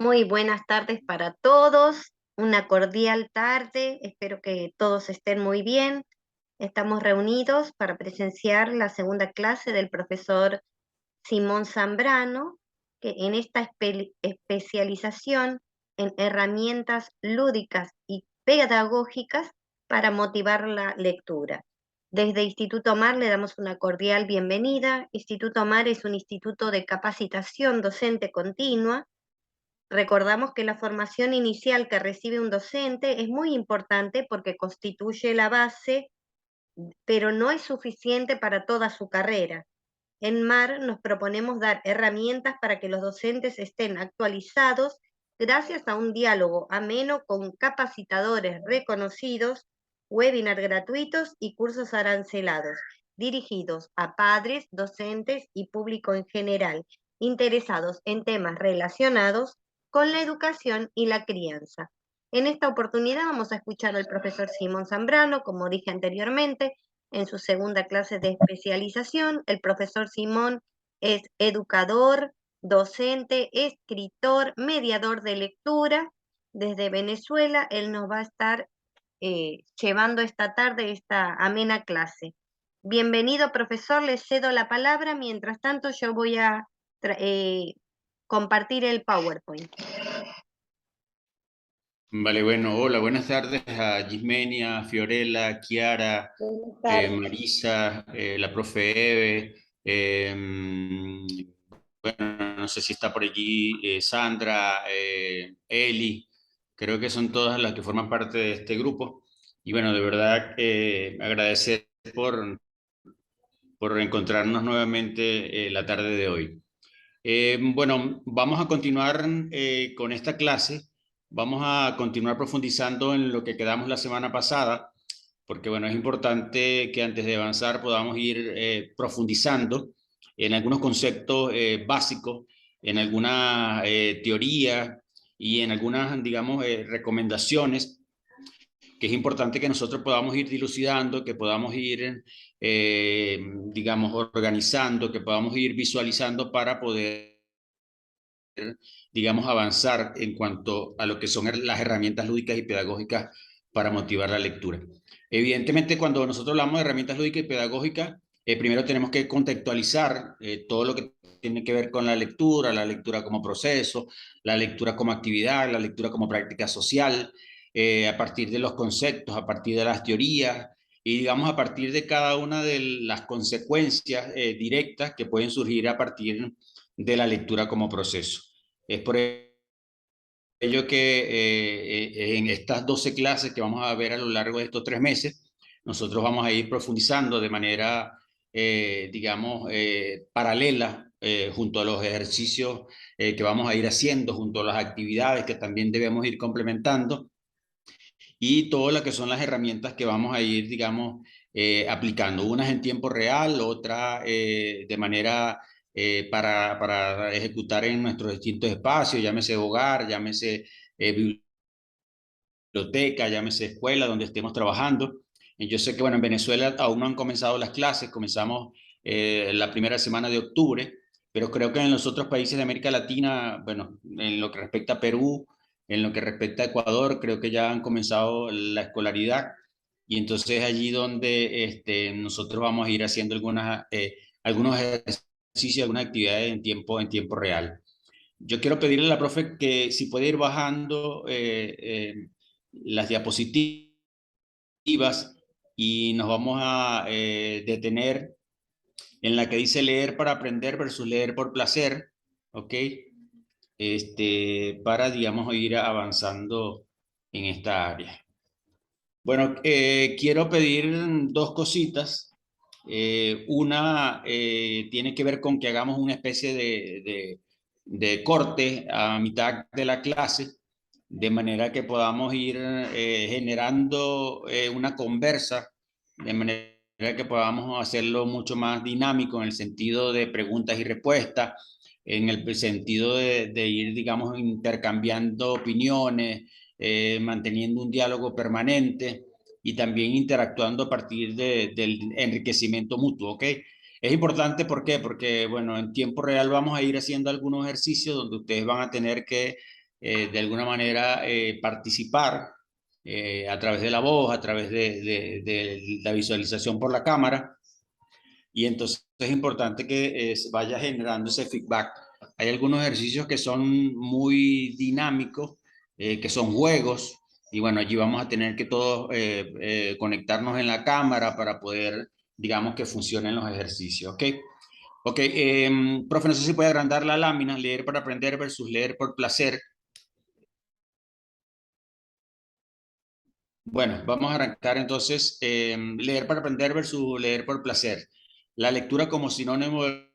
Muy buenas tardes para todos, una cordial tarde, espero que todos estén muy bien. Estamos reunidos para presenciar la segunda clase del profesor Simón Zambrano, que en esta especialización en herramientas lúdicas y pedagógicas para motivar la lectura. Desde Instituto Mar le damos una cordial bienvenida. Instituto Mar es un instituto de capacitación docente continua. Recordamos que la formación inicial que recibe un docente es muy importante porque constituye la base, pero no es suficiente para toda su carrera. En MAR nos proponemos dar herramientas para que los docentes estén actualizados gracias a un diálogo ameno con capacitadores reconocidos, webinars gratuitos y cursos arancelados, dirigidos a padres, docentes y público en general, interesados en temas relacionados con la educación y la crianza. En esta oportunidad vamos a escuchar al profesor Simón Zambrano, como dije anteriormente, en su segunda clase de especialización. El profesor Simón es educador, docente, escritor, mediador de lectura. Desde Venezuela, él nos va a estar llevando esta tarde esta amena clase. Bienvenido, profesor, le cedo la palabra. Mientras tanto, yo voy a compartir el PowerPoint. Vale, bueno, hola, buenas tardes a Gismenia, Fiorella, Kiara, Buenas tardes. Marisa, la profe Eve, bueno, no sé si está por allí Sandra, Eli, creo que son todas las que forman parte de este grupo. Y bueno, de verdad agradecer por encontrarnos nuevamente la tarde de hoy. Bueno, vamos a continuar con esta clase. Vamos a continuar profundizando en lo que quedamos la semana pasada, porque bueno, es importante que antes de avanzar podamos ir profundizando en algunos conceptos básicos, en algunas teorías y en algunas, digamos, recomendaciones que es importante que nosotros podamos ir dilucidando, que podamos ir, digamos, organizando, que podamos ir visualizando para poder, digamos, avanzar en cuanto a lo que son las herramientas lúdicas y pedagógicas para motivar la lectura. Evidentemente, cuando nosotros hablamos de herramientas lúdicas y pedagógicas, primero tenemos que contextualizar todo lo que tiene que ver con la lectura como proceso, la lectura como actividad, la lectura como práctica social, a partir de los conceptos, a partir de las teorías y digamos a partir de cada una de las consecuencias directas que pueden surgir a partir de la lectura como proceso. Es por ello que en estas 12 clases que vamos a ver a lo largo de estos 3 meses, nosotros vamos a ir profundizando de manera, digamos, paralela junto a los ejercicios que vamos a ir haciendo, junto a las actividades que también debemos ir complementando y todas las que son las herramientas que vamos a ir, digamos, aplicando, unas en tiempo real, otras de manera para ejecutar en nuestros distintos espacios, llámese hogar, llámese biblioteca, llámese escuela, donde estemos trabajando. Y yo sé que, bueno, en Venezuela aún no han comenzado las clases, comenzamos la primera semana de octubre, pero creo que en los otros países de América Latina, bueno, en lo que respecta a Perú, en lo que respecta a Ecuador, creo que ya han comenzado la escolaridad y entonces allí donde nosotros vamos a ir haciendo algunos ejercicios, algunas actividades en tiempo real. Yo quiero pedirle a la profe que si puede ir bajando las diapositivas y nos vamos a detener en la que dice leer para aprender versus leer por placer, ¿ok? Para, digamos, ir avanzando en esta área. Bueno, quiero pedir dos cositas. Una tiene que ver con que hagamos una especie de corte a mitad de la clase, de manera que podamos ir generando una conversa, de manera que podamos hacerlo mucho más dinámico en el sentido de preguntas y respuestas, en el sentido de ir, digamos, intercambiando opiniones, manteniendo un diálogo permanente y también interactuando a partir del enriquecimiento mutuo, ¿ok? Es importante, ¿por qué? Porque, bueno, en tiempo real vamos a ir haciendo algunos ejercicios donde ustedes van a tener que de alguna manera participar a través de la voz, a través de la visualización por la cámara, y entonces es importante que vaya generando ese feedback. Hay algunos ejercicios que son muy dinámicos, que son juegos, y bueno, allí vamos a tener que todos conectarnos en la cámara para poder, digamos, que funcionen los ejercicios, ¿ok? Ok, profe, no sé si puede agrandar la lámina, leer para aprender versus leer por placer. Bueno, vamos a arrancar entonces, leer para aprender versus leer por placer. La lectura como sinónimo de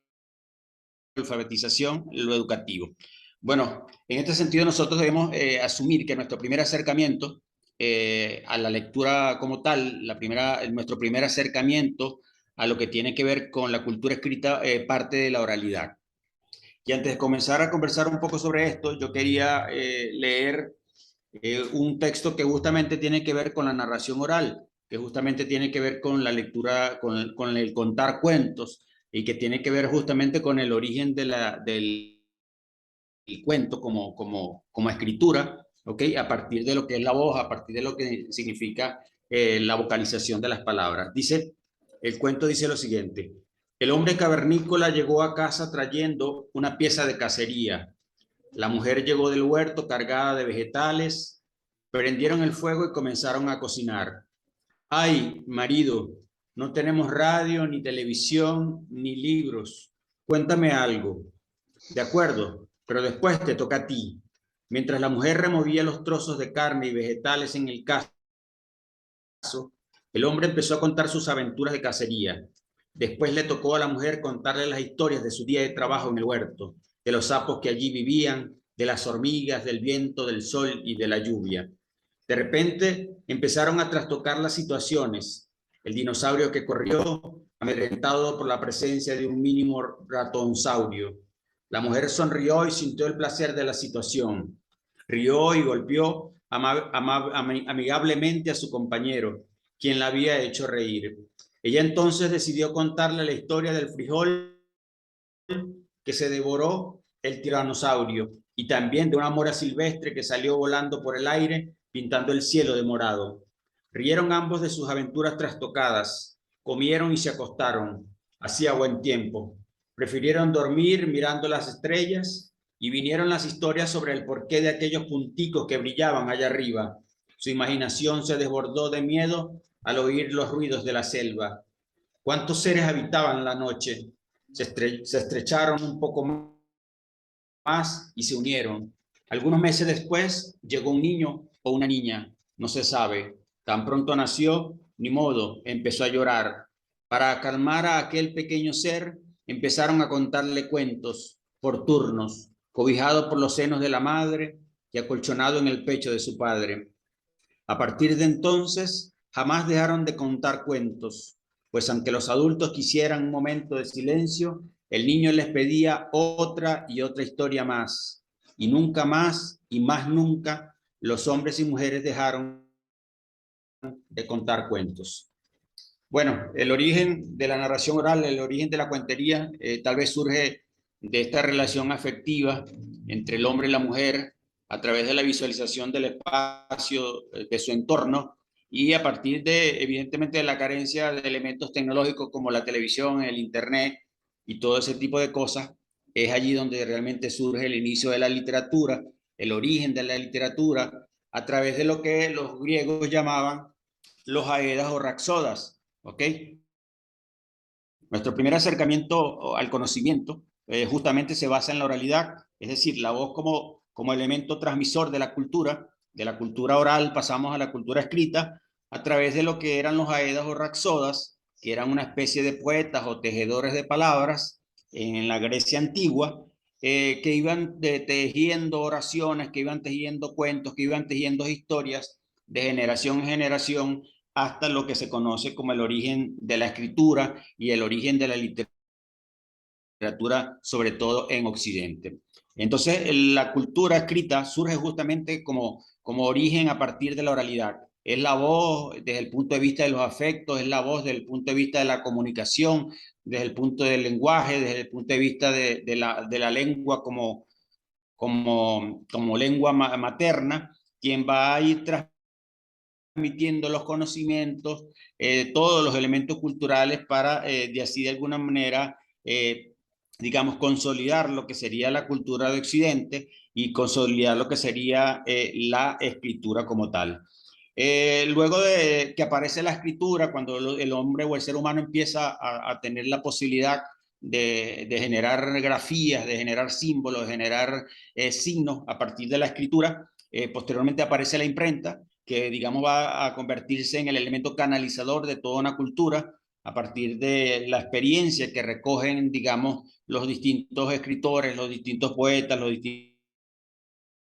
alfabetización, lo educativo. Bueno, en este sentido nosotros debemos asumir que nuestro primer acercamiento a la lectura como tal, nuestro primer acercamiento a lo que tiene que ver con la cultura escrita parte de la oralidad. Y antes de comenzar a conversar un poco sobre esto, yo quería leer un texto que justamente tiene que ver con la narración oral, que justamente tiene que ver con la lectura, con el contar cuentos, y que tiene que ver justamente con el origen del cuento como escritura, ¿ok? A partir de lo que es la voz, a partir de lo que significa la vocalización de las palabras. El cuento dice lo siguiente: el hombre cavernícola llegó a casa trayendo una pieza de cacería. La mujer llegó del huerto cargada de vegetales, prendieron el fuego y comenzaron a cocinar. Ay, marido, no tenemos radio, ni televisión, ni libros. Cuéntame algo. De acuerdo, pero después te toca a ti. Mientras la mujer removía los trozos de carne y vegetales en el caso, el hombre empezó a contar sus aventuras de cacería. Después le tocó a la mujer contarle las historias de su día de trabajo en el huerto, de los sapos que allí vivían, de las hormigas, del viento, del sol y de la lluvia. De repente empezaron a trastocar las situaciones. El dinosaurio que corrió, amedrentado por la presencia de un mínimo ratonsaurio. La mujer sonrió y sintió el placer de la situación. Rió y golpeó amigablemente a su compañero, quien la había hecho reír. Ella entonces decidió contarle la historia del frijol que se devoró el tiranosaurio, y también de una mora silvestre que salió volando por el aire pintando el cielo de morado. Rieron ambos de sus aventuras trastocadas, comieron y se acostaron. Hacía buen tiempo. Prefirieron dormir mirando las estrellas, y vinieron las historias sobre el porqué de aquellos punticos que brillaban allá arriba. Su imaginación se desbordó de miedo al oír los ruidos de la selva. ¿Cuántos seres habitaban la noche? Se estrecharon un poco más y se unieron. Algunos meses después llegó un niño o una niña, no se sabe. Tan pronto nació, ni modo, empezó a llorar. Para calmar a aquel pequeño ser, empezaron a contarle cuentos por turnos, cobijado por los senos de la madre y acolchonado en el pecho de su padre. A partir de entonces, jamás dejaron de contar cuentos, pues aunque los adultos quisieran un momento de silencio, el niño les pedía otra y otra historia más. Y nunca más, y más nunca, los hombres y mujeres dejaron de contar cuentos. Bueno, el origen de la narración oral, el origen de la cuentería, tal vez surge de esta relación afectiva entre el hombre y la mujer a través de la visualización del espacio, de su entorno, y a partir de, evidentemente, de la carencia de elementos tecnológicos como la televisión, el internet y todo ese tipo de cosas. Es allí donde realmente surge el inicio de la literatura, el origen de la literatura, a través de lo que los griegos llamaban los aedas o raxodas, ¿ok? Nuestro primer acercamiento al conocimiento justamente se basa en la oralidad, es decir, la voz como elemento transmisor de la cultura oral pasamos a la cultura escrita a través de lo que eran los aedas o raxodas, que eran una especie de poetas o tejedores de palabras en la Grecia antigua, que iban tejiendo oraciones, que iban tejiendo cuentos, que iban tejiendo historias de generación en generación hasta lo que se conoce como el origen de la escritura y el origen de la literatura, sobre todo en Occidente. Entonces, la cultura escrita surge justamente como origen a partir de la oralidad. Es la voz desde el punto de vista de los afectos, es la voz desde el punto de vista de la comunicación, desde el punto del lenguaje, desde el punto de vista de la lengua como lengua materna, quien va a ir transmitiendo los conocimientos, todos los elementos culturales para de así de alguna manera, digamos, consolidar lo que sería la cultura de Occidente y consolidar lo que sería la escritura como tal. Luego de que aparece la escritura, cuando el hombre o el ser humano empieza a tener la posibilidad de generar grafías, de generar símbolos, de generar signos a partir de la escritura, posteriormente aparece la imprenta, que digamos va a convertirse en el elemento canalizador de toda una cultura a partir de la experiencia que recogen, digamos, los distintos escritores, los distintos poetas, los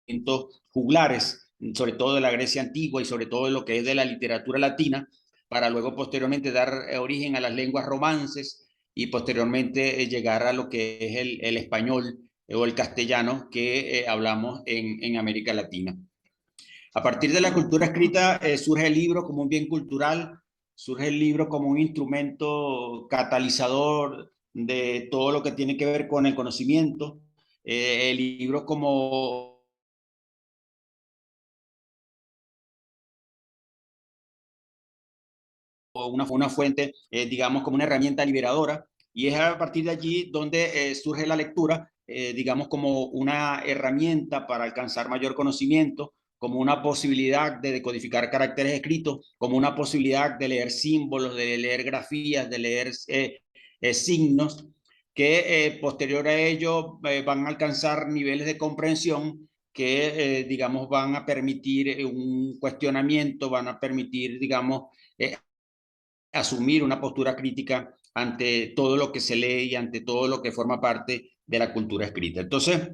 distintos juglares, sobre todo de la Grecia antigua y sobre todo de lo que es de la literatura latina, para luego posteriormente dar origen a las lenguas romances y posteriormente llegar a lo que es el español o el castellano que hablamos en América Latina. A partir de la cultura escrita surge el libro como un bien cultural, surge el libro como un instrumento catalizador de todo lo que tiene que ver con el conocimiento, el libro como una fuente, digamos, como una herramienta liberadora, y es a partir de allí donde surge la lectura, digamos, como una herramienta para alcanzar mayor conocimiento, como una posibilidad de decodificar caracteres escritos, como una posibilidad de leer símbolos, de leer grafías, de leer signos, que posterior a ello van a alcanzar niveles de comprensión que, digamos, van a permitir un cuestionamiento, van a permitir, digamos, asumir una postura crítica ante todo lo que se lee y ante todo lo que forma parte de la cultura escrita. Entonces,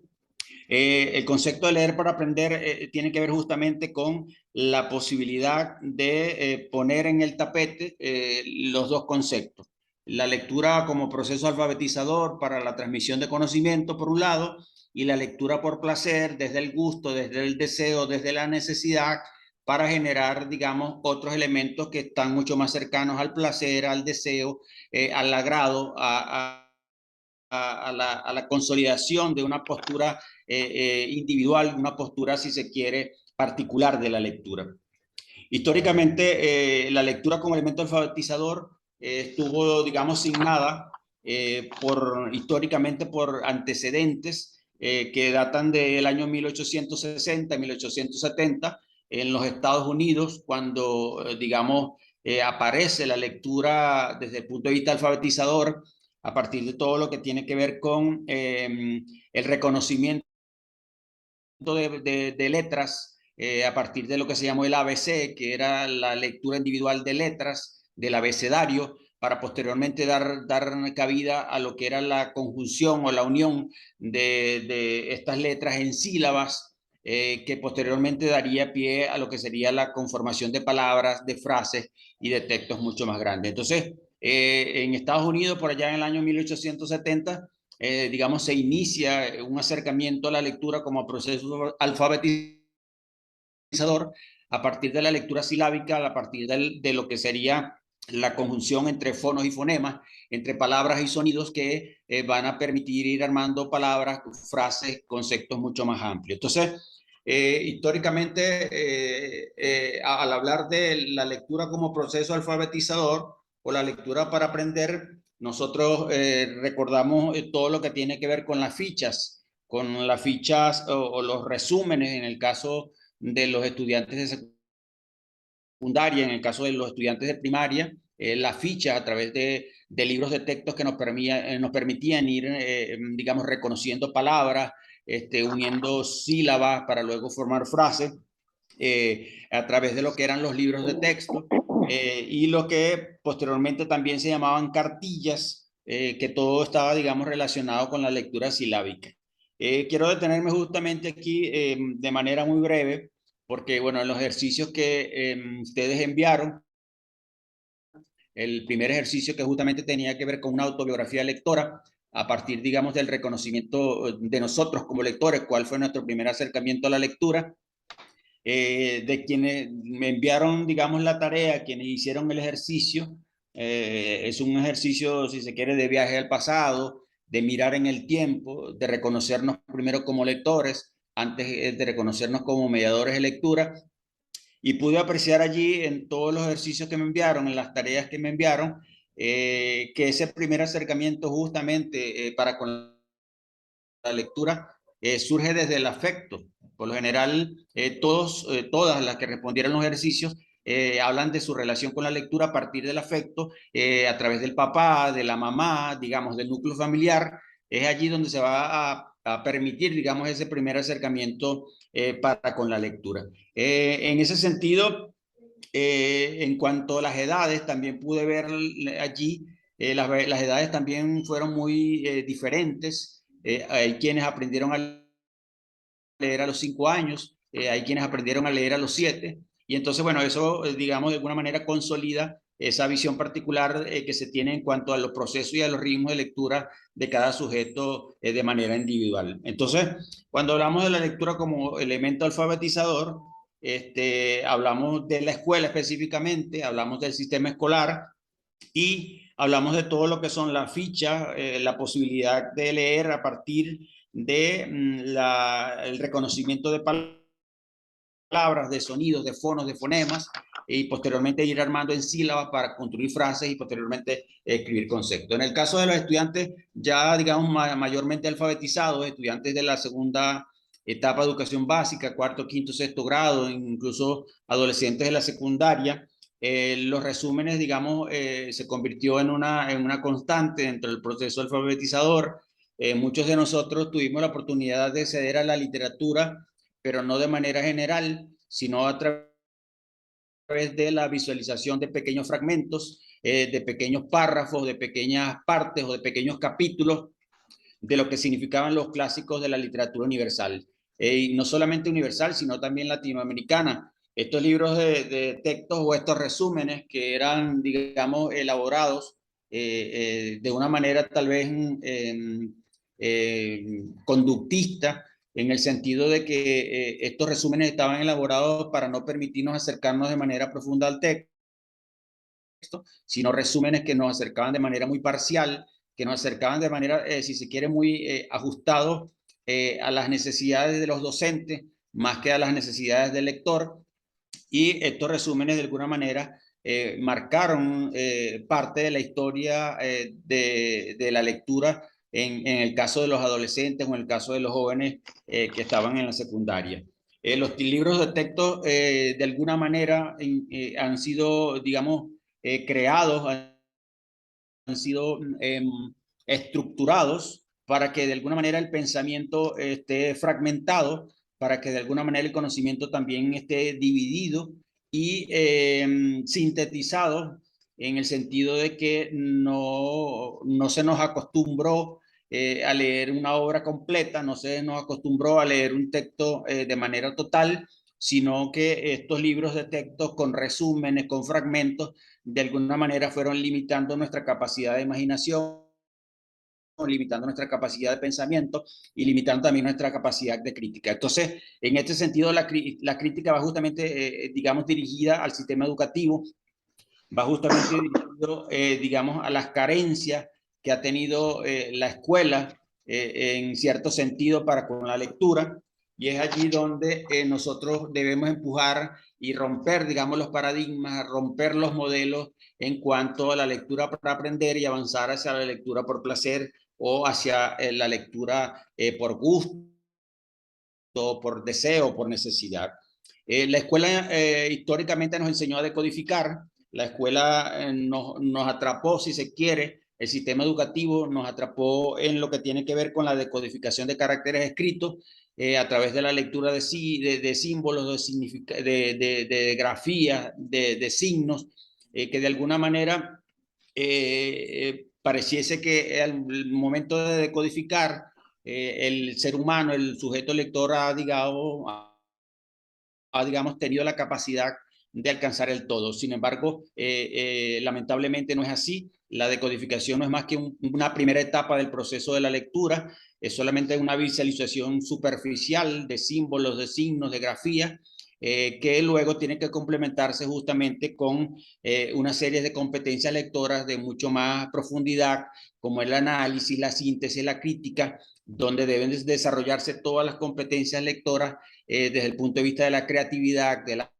el concepto de leer para aprender tiene que ver justamente con la posibilidad de poner en el tapete los dos conceptos. La lectura como proceso alfabetizador para la transmisión de conocimiento, por un lado, y la lectura por placer, desde el gusto, desde el deseo, desde la necesidad, para generar, digamos, otros elementos que están mucho más cercanos al placer, al deseo, al agrado, a la consolidación de una postura individual, una postura, si se quiere, particular de la lectura. Históricamente, la lectura como elemento alfabetizador estuvo, digamos, signada históricamente por antecedentes que datan del año 1860, 1870, en los Estados Unidos, cuando, digamos, aparece la lectura desde el punto de vista alfabetizador, a partir de todo lo que tiene que ver con el reconocimiento de letras, a partir de lo que se llamó el ABC, que era la lectura individual de letras del abecedario, para posteriormente dar cabida a lo que era la conjunción o la unión de estas letras en sílabas, que posteriormente daría pie a lo que sería la conformación de palabras, de frases y de textos mucho más grandes. Entonces, en Estados Unidos, por allá en el año 1870, digamos, se inicia un acercamiento a la lectura como proceso alfabetizador a partir de la lectura silábica, a partir de lo que sería la conjunción entre fonos y fonemas, entre palabras y sonidos que van a permitir ir armando palabras, frases, conceptos mucho más amplios. Entonces, históricamente, al hablar de la lectura como proceso alfabetizador o la lectura para aprender, nosotros recordamos todo lo que tiene que ver con las fichas o los resúmenes en el caso de los estudiantes de secundaria, en el caso de los estudiantes de primaria, las fichas a través de libros de textos que nos permitían ir, digamos, reconociendo palabras, uniendo sílabas para luego formar frases, a través de lo que eran los libros de texto y lo que posteriormente también se llamaban cartillas, que todo estaba, digamos, relacionado con la lectura silábica. Quiero detenerme justamente aquí de manera muy breve, porque, bueno, en los ejercicios que ustedes enviaron, el primer ejercicio que justamente tenía que ver con una autobiografía lectora, a partir, digamos, del reconocimiento de nosotros como lectores, cuál fue nuestro primer acercamiento a la lectura, de quienes me enviaron, digamos, la tarea, quienes hicieron el ejercicio. Es un ejercicio, si se quiere, de viaje al pasado, de mirar en el tiempo, de reconocernos primero como lectores, antes de reconocernos como mediadores de lectura, y pude apreciar allí en todos los ejercicios que me enviaron, en las tareas que me enviaron, que ese primer acercamiento justamente para con la lectura surge desde el afecto. Por lo general, todas las que respondieron los ejercicios hablan de su relación con la lectura a partir del afecto, a través del papá, de la mamá, digamos, del núcleo familiar. Es allí donde se va a permitir, digamos, ese primer acercamiento para con la lectura. En ese sentido, en cuanto a las edades, también pude ver allí, las edades también fueron muy diferentes. Hay quienes aprendieron a leer a los 5 años, hay quienes aprendieron a leer a los 7, y entonces, bueno, eso, digamos, de alguna manera consolida esa visión particular que se tiene en cuanto a los procesos y a los ritmos de lectura de cada sujeto de manera individual. Entonces, cuando hablamos de la lectura como elemento alfabetizador, hablamos de la escuela específicamente, hablamos del sistema escolar y hablamos de todo lo que son las fichas, la posibilidad de leer a partir de el reconocimiento de palabras, de sonidos, de fonos, de fonemas, y posteriormente ir armando en sílabas para construir frases y posteriormente escribir conceptos. En el caso de los estudiantes ya, digamos, mayormente alfabetizados, estudiantes de la segunda etapa de educación básica, cuarto, quinto, sexto grado, incluso adolescentes de la secundaria, los resúmenes, digamos, se convirtió en una constante dentro del proceso alfabetizador. Muchos de nosotros tuvimos la oportunidad de acceder a la literatura, pero no de manera general, sino a través de la visualización de pequeños fragmentos, de pequeños párrafos, de pequeñas partes o de pequeños capítulos de lo que significaban los clásicos de la literatura universal. Y no solamente universal, sino también latinoamericana. Estos libros de textos o estos resúmenes que eran, digamos, elaborados de una manera tal vez conductista, en el sentido de que estos resúmenes estaban elaborados para no permitirnos acercarnos de manera profunda al texto, sino resúmenes que nos acercaban de manera muy parcial, que nos acercaban de manera, si se quiere, muy ajustados a las necesidades de los docentes, más que a las necesidades del lector. Y estos resúmenes, de alguna manera, marcaron parte de la historia de la lectura en el caso de los adolescentes o en el caso de los jóvenes que estaban en la secundaria. Los libros de texto, de alguna manera, han sido, digamos, creados, han sido estructurados para que de alguna manera el pensamiento esté fragmentado, para que de alguna manera el conocimiento también esté dividido y sintetizado, en el sentido de que no se nos acostumbró a leer una obra completa, no se nos acostumbró a leer un texto de manera total, sino que estos libros de texto con resúmenes, con fragmentos, de alguna manera fueron limitando nuestra capacidad de imaginación, limitando nuestra capacidad de pensamiento y limitando también nuestra capacidad de crítica. Entonces, en este sentido, la crítica va justamente, digamos, dirigida al sistema educativo, va justamente dirigido, digamos, a las carencias que ha tenido la escuela en cierto sentido para con la lectura, y es allí donde nosotros debemos empujar y romper, digamos, los paradigmas, romper los modelos en cuanto a la lectura para aprender y avanzar hacia la lectura por placer o hacia la lectura por gusto, por deseo, por necesidad. La escuela históricamente nos enseñó a decodificar, la escuela nos atrapó, si se quiere, el sistema educativo nos atrapó en lo que tiene que ver con la decodificación de caracteres escritos a través de la lectura de símbolos, de grafías, de signos, que de alguna manera pareciese que al momento de decodificar, el ser humano, el sujeto lector digamos, tenido la capacidad de alcanzar el todo. Sin embargo, lamentablemente no es así. La decodificación no es más que una primera etapa del proceso de la lectura, es solamente una visualización superficial de símbolos, de signos, de grafías, que luego tiene que complementarse justamente con una serie de competencias lectoras de mucho más profundidad, como el análisis, la síntesis, la crítica, donde deben desarrollarse todas las competencias lectoras desde el punto de vista de la creatividad, de la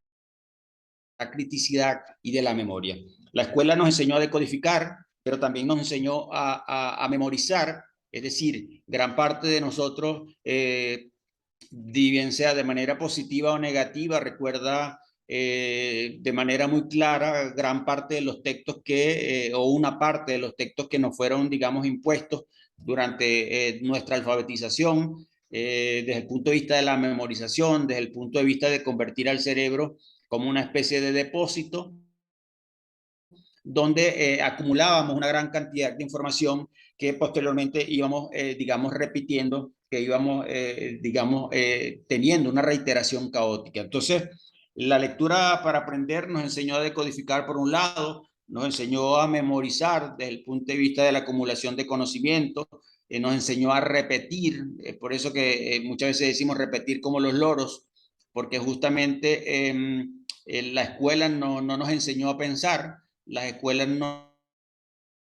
criticidad y de la memoria. La escuela nos enseñó a decodificar, pero también nos enseñó a memorizar, es decir, gran parte de nosotros, bien sea de manera positiva o negativa, recuerda de manera muy clara gran parte de los textos o una parte de los textos que nos fueron, digamos, impuestos durante nuestra alfabetización, desde el punto de vista de la memorización, desde el punto de vista de convertir al cerebro como una especie de depósito donde acumulábamos una gran cantidad de información que posteriormente íbamos, digamos, repitiendo, que íbamos, digamos, teniendo una reiteración caótica. Entonces, la lectura para aprender nos enseñó a decodificar por un lado, nos enseñó a memorizar desde el punto de vista de la acumulación de conocimiento, nos enseñó a repetir, por eso que muchas veces decimos repetir como los loros, porque justamente la escuela no nos enseñó a pensar, las escuelas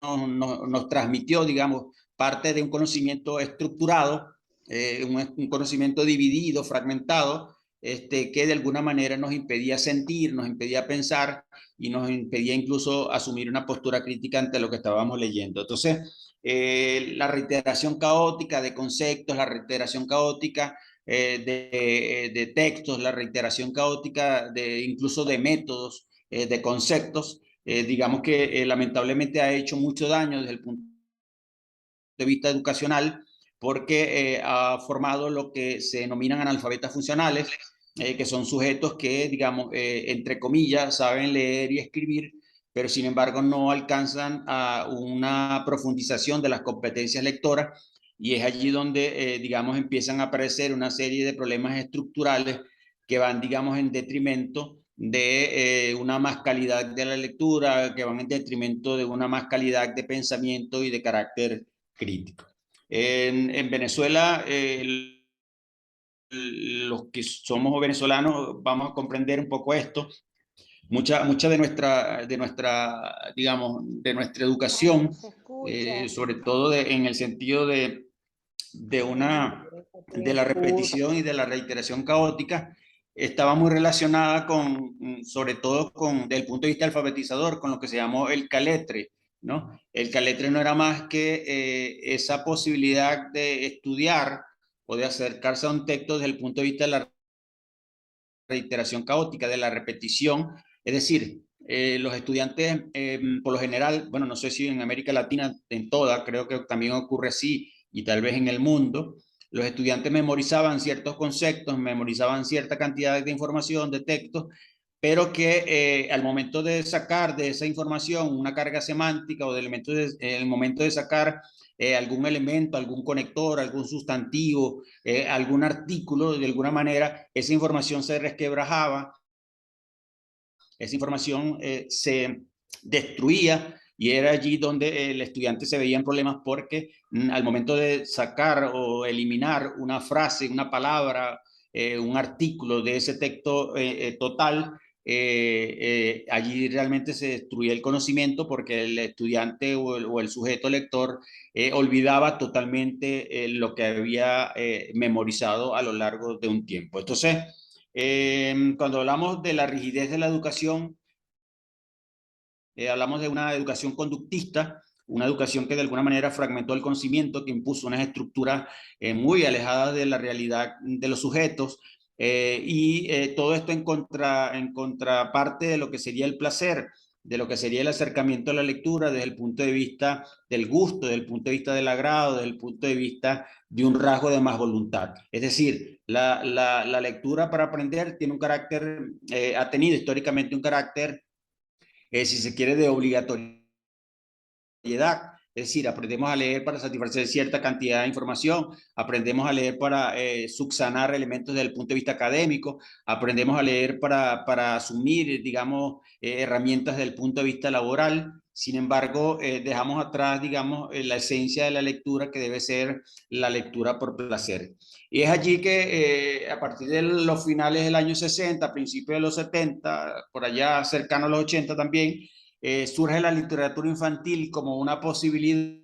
nos transmitió, digamos, parte de un conocimiento estructurado, un conocimiento dividido, fragmentado, que de alguna manera nos impedía sentir, nos impedía pensar y nos impedía incluso asumir una postura crítica ante lo que estábamos leyendo. Entonces, la reiteración caótica de conceptos, la reiteración caótica de textos, la reiteración caótica incluso de métodos, de conceptos, digamos que lamentablemente ha hecho mucho daño desde el punto de vista educacional porque ha formado lo que se denominan analfabetas funcionales, que son sujetos que, digamos, entre comillas, saben leer y escribir, pero sin embargo no alcanzan a una profundización de las competencias lectoras y es allí donde, digamos, empiezan a aparecer una serie de problemas estructurales que van, digamos, en detrimento de una más calidad de la lectura, que van en detrimento de una más calidad de pensamiento y de carácter crítico. En Venezuela, los que somos venezolanos vamos a comprender un poco esto. Mucha digamos, de nuestra Ay, no educación, se escucha. sobre todo en el sentido de la repetición y de la reiteración caótica, estaba muy relacionada sobre todo desde el punto de vista alfabetizador, con lo que se llamó el caletre, ¿no? El caletre no era más que esa posibilidad de estudiar o de acercarse a un texto desde el punto de vista de la reiteración caótica, de la repetición, es decir, los estudiantes, por lo general, bueno, no sé si en América Latina, en toda, creo que también ocurre así, y tal vez en el mundo, los estudiantes memorizaban ciertos conceptos, memorizaban cierta cantidad de información, de textos, pero que al momento de sacar de esa información una carga semántica o el momento de sacar algún elemento, algún conector, algún sustantivo, algún artículo, de alguna manera, esa información se resquebrajaba, esa información se destruía y era allí donde el estudiante se veía en problemas porque al momento de sacar o eliminar una frase, una palabra, un artículo de ese texto total, allí realmente se destruía el conocimiento porque el estudiante o el sujeto lector olvidaba totalmente lo que había memorizado a lo largo de un tiempo. Entonces, cuando hablamos de la rigidez de la educación, hablamos de una educación conductista, una educación que de alguna manera fragmentó el conocimiento, que impuso unas estructuras muy alejadas de la realidad de los sujetos, todo esto en contraparte de lo que sería el placer, de lo que sería el acercamiento a la lectura desde el punto de vista del gusto, desde el punto de vista del agrado, desde el punto de vista de un rasgo de más voluntad. Es decir, la lectura para aprender tiene un carácter, ha tenido históricamente un carácter, si se quiere, de obligatoriedad. Es decir, aprendemos a leer para satisfacer cierta cantidad de información, aprendemos a leer para subsanar elementos desde el punto de vista académico, aprendemos a leer para asumir, digamos, herramientas desde el punto de vista laboral. Sin embargo, dejamos atrás, digamos, la esencia de la lectura, que debe ser la lectura por placer. Y es allí que a partir de los finales del año 60, principios de los 70, por allá cercano a los 80 también, surge la literatura infantil como una posibilidad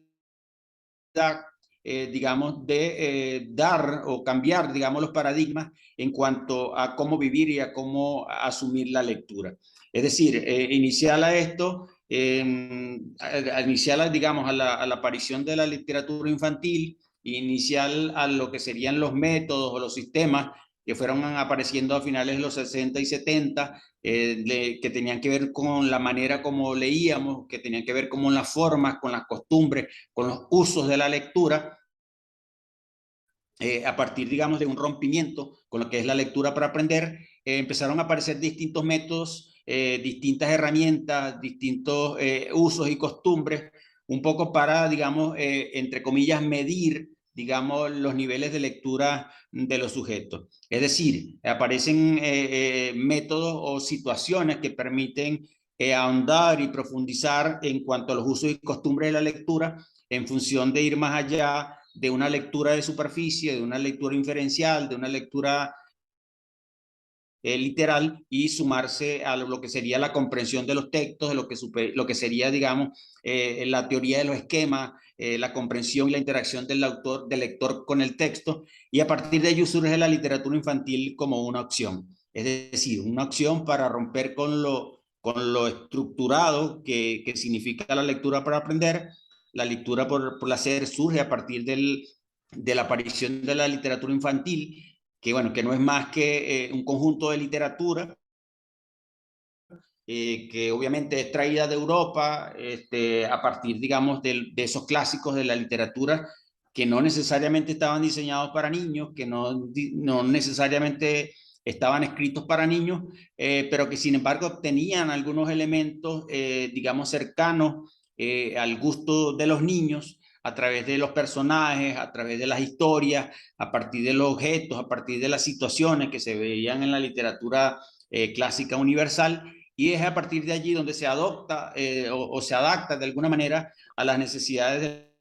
digamos, de dar o cambiar, digamos, los paradigmas en cuanto a cómo vivir y a cómo asumir la lectura. Es decir, inicial a esto, inicial, digamos, a la aparición de la literatura infantil, inicial a lo que serían los métodos o los sistemas que fueron apareciendo a finales de los 60 y 70, que tenían que ver con la manera como leíamos, que tenían que ver con las formas, con las costumbres, con los usos de la lectura, a partir, digamos, de un rompimiento con lo que es la lectura para aprender, empezaron a aparecer distintos métodos, distintas herramientas, distintos usos y costumbres, un poco para, digamos, entre comillas, medir, digamos, los niveles de lectura de los sujetos. Es decir, aparecen métodos o situaciones que permiten ahondar y profundizar en cuanto a los usos y costumbres de la lectura en función de ir más allá de una lectura de superficie, de una lectura inferencial, de una lectura literal, y sumarse a lo que sería la comprensión de los textos, de lo que sería, digamos, la teoría de los esquemas, la comprensión y la interacción del lector con el texto, y a partir de ello surge la literatura infantil como una opción. Es decir, una opción para romper con lo estructurado que significa la lectura para aprender. La lectura por placer surge a partir de la aparición de la literatura infantil, que bueno, que no es más que un conjunto de literatura que obviamente es traída de Europa, a partir, digamos, de esos clásicos de la literatura que no necesariamente estaban diseñados para niños, que no necesariamente estaban escritos para niños, pero que sin embargo tenían algunos elementos, digamos, cercanos al gusto de los niños, a través de los personajes, a través de las historias, a partir de los objetos, a partir de las situaciones que se veían en la literatura clásica universal, y es a partir de allí donde se adopta o se adapta de alguna manera a las necesidades de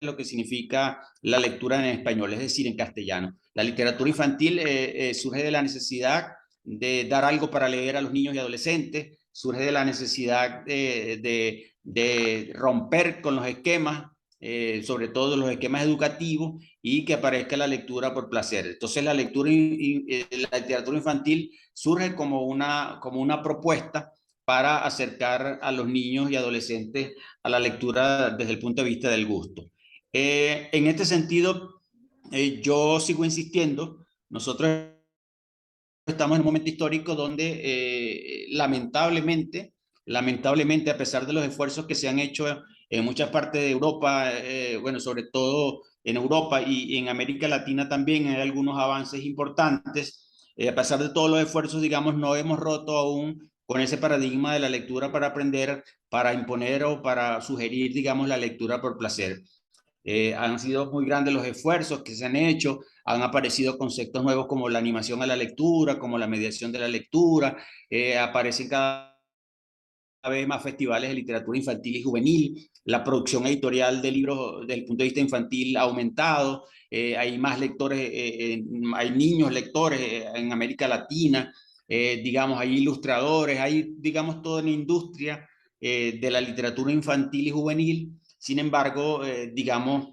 lo que significa la lectura en español, es decir, en castellano. La literatura infantil surge de la necesidad de dar algo para leer a los niños y adolescentes, surge de la necesidad de romper con los esquemas, sobre todo los esquemas educativos, y que aparezca la lectura por placer. Entonces la la literatura infantil surge como una propuesta para acercar a los niños y adolescentes a la lectura desde el punto de vista del gusto. En este sentido, yo sigo insistiendo, nosotros estamos en un momento histórico donde lamentablemente, a pesar de los esfuerzos que se han hecho en muchas partes de Europa, bueno, sobre todo en Europa y en América Latina también hay algunos avances importantes. A pesar de todos los esfuerzos, digamos, no hemos roto aún con ese paradigma de la lectura para aprender, para imponer o para sugerir, digamos, la lectura por placer. Han sido muy grandes los esfuerzos que se han hecho, han aparecido conceptos nuevos como la animación a la lectura, como la mediación de la lectura, aparecen cada vez más festivales de literatura infantil y juvenil, la producción editorial de libros desde el punto de vista infantil ha aumentado, hay más lectores, hay niños lectores en América Latina, digamos, hay ilustradores, hay, digamos, toda una industria de la literatura infantil y juvenil. Sin embargo, digamos,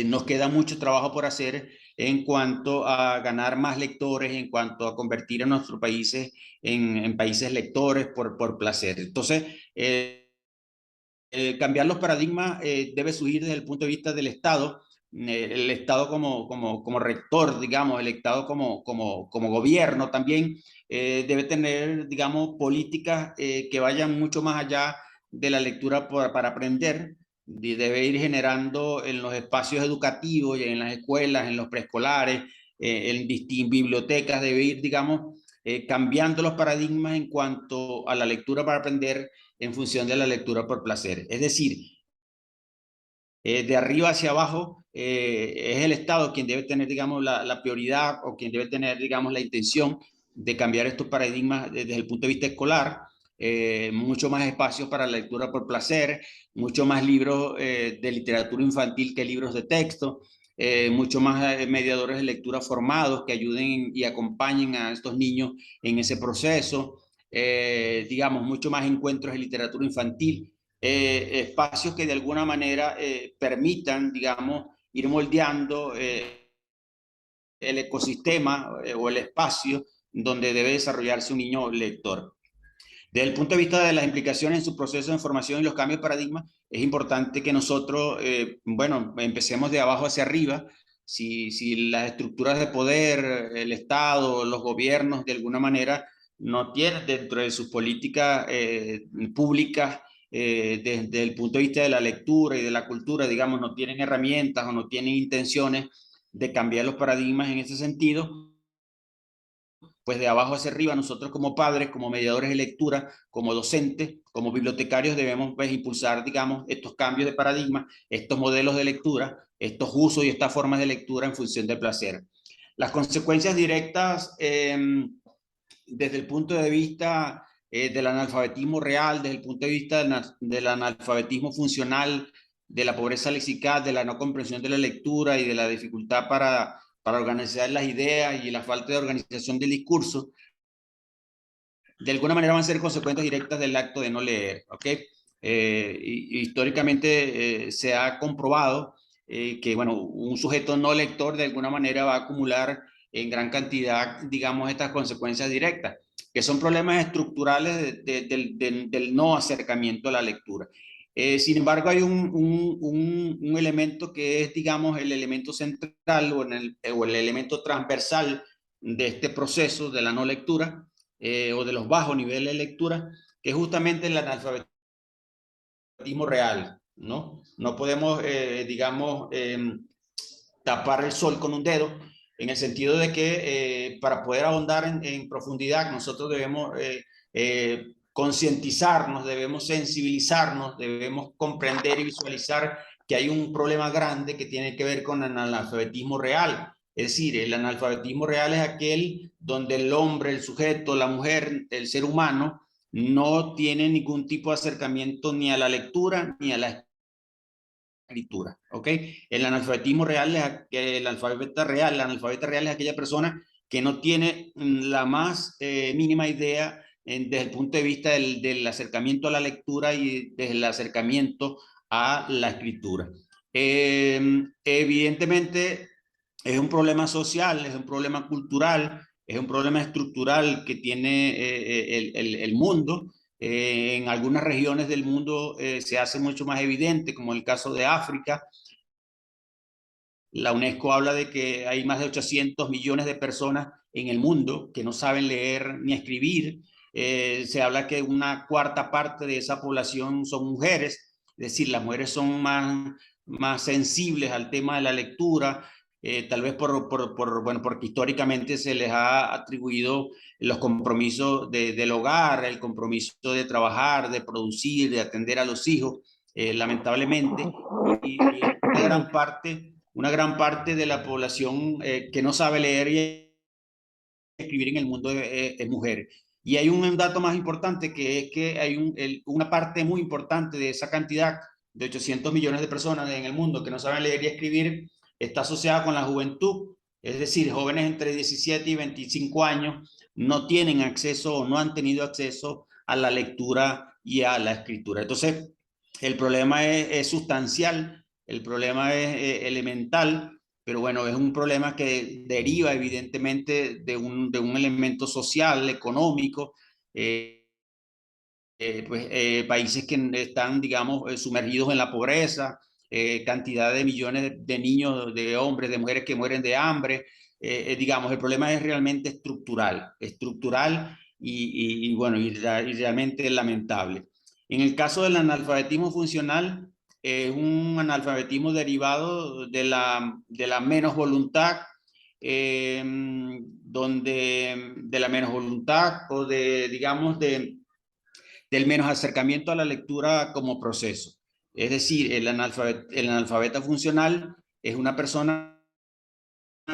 nos queda mucho trabajo por hacer en cuanto a ganar más lectores, en cuanto a convertir a nuestros países en países lectores por placer. Entonces, cambiar los paradigmas debe surgir desde el punto de vista del Estado, el Estado como rector, digamos, el Estado como gobierno también debe tener, digamos, políticas que vayan mucho más allá de la lectura para aprender, debe ir generando en los espacios educativos, en las escuelas, en los preescolares, en distintas bibliotecas, debe ir, digamos, cambiando los paradigmas en cuanto a la lectura para aprender en función de la lectura por placer. Es decir, de arriba hacia abajo es el Estado quien debe tener, digamos, la prioridad o quien debe tener, digamos, la intención de cambiar estos paradigmas desde el punto de vista escolar, mucho más espacios para la lectura por placer, mucho más libros de literatura infantil que libros de texto, mucho más mediadores de lectura formados que ayuden y acompañen a estos niños en ese proceso, digamos, mucho más encuentros de literatura infantil, espacios que de alguna manera permitan, digamos, ir moldeando el ecosistema o el espacio donde debe desarrollarse un niño lector. Desde el punto de vista de las implicaciones en su proceso de formación y los cambios de paradigma, es importante que nosotros, bueno, empecemos de abajo hacia arriba. Si las estructuras de poder, el Estado, los gobiernos, de alguna manera, no tienen dentro de sus políticas públicas, desde el punto de vista de la lectura y de la cultura, digamos, no tienen herramientas o no tienen intenciones de cambiar los paradigmas en ese sentido, pues de abajo hacia arriba, nosotros como padres, como mediadores de lectura, como docentes, como bibliotecarios, debemos pues, impulsar, digamos, estos cambios de paradigma, estos modelos de lectura, estos usos y estas formas de lectura en función del placer. Las consecuencias directas desde el punto de vista del analfabetismo real, desde el punto de vista del analfabetismo funcional, de la pobreza lexical, de la no comprensión de la lectura y de la dificultad para organizar las ideas y la falta de organización del discurso, de alguna manera van a ser consecuencias directas del acto de no leer, ¿ok? Históricamente se ha comprobado que, bueno, un sujeto no lector de alguna manera va a acumular en gran cantidad, digamos, estas consecuencias directas, que son problemas estructurales del no acercamiento a la lectura. Sin embargo, hay un elemento que es, digamos, el elemento central o el elemento transversal de este proceso de la no lectura, o de los bajos niveles de lectura, que es justamente el analfabetismo real, ¿no? No podemos, digamos, tapar el sol con un dedo, en el sentido de que para poder ahondar en profundidad nosotros debemos concientizarnos, debemos sensibilizarnos, debemos comprender y visualizar que hay un problema grande que tiene que ver con el analfabetismo real. Es decir, el analfabetismo real es aquel donde el hombre, el sujeto, la mujer, el ser humano, no tiene ningún tipo de acercamiento ni a la lectura ni a la escritura, ¿ok? El analfabetismo real es el analfabeta real es aquella persona que no tiene la más mínima idea desde el punto de vista del acercamiento a la lectura y desde el acercamiento a la escritura. Evidentemente es un problema social, es un problema cultural, es un problema estructural que tiene el mundo. En algunas regiones del mundo se hace mucho más evidente, como el caso de África. La UNESCO habla de que hay más de 800 millones de personas en el mundo que no saben leer ni escribir. Se habla que una cuarta parte de esa población son mujeres, es decir, las mujeres son más sensibles al tema de la lectura, tal vez bueno, porque históricamente se les ha atribuido los compromisos del hogar, el compromiso de trabajar, de producir, de atender a los hijos, lamentablemente, y una gran parte de la población que no sabe leer y escribir en el mundo es mujer. Y hay un dato más importante, que es que hay una parte muy importante de esa cantidad de 800 millones de personas en el mundo que no saben leer y escribir, está asociada con la juventud, es decir, jóvenes entre 17 y 25 años no tienen acceso o no han tenido acceso a la lectura y a la escritura. Entonces, el problema es sustancial, el problema es elemental, pero bueno, es un problema que deriva evidentemente de un elemento social, económico, países que están, digamos, sumergidos en la pobreza, cantidad de millones de niños, de hombres, de mujeres que mueren de hambre. Digamos, el problema es realmente estructural bueno, y realmente lamentable. En el caso del analfabetismo funcional, es un analfabetismo derivado de la menos voluntad, de la menos voluntad o digamos, del menos acercamiento a la lectura como proceso. Es decir, el analfabeta funcional es una persona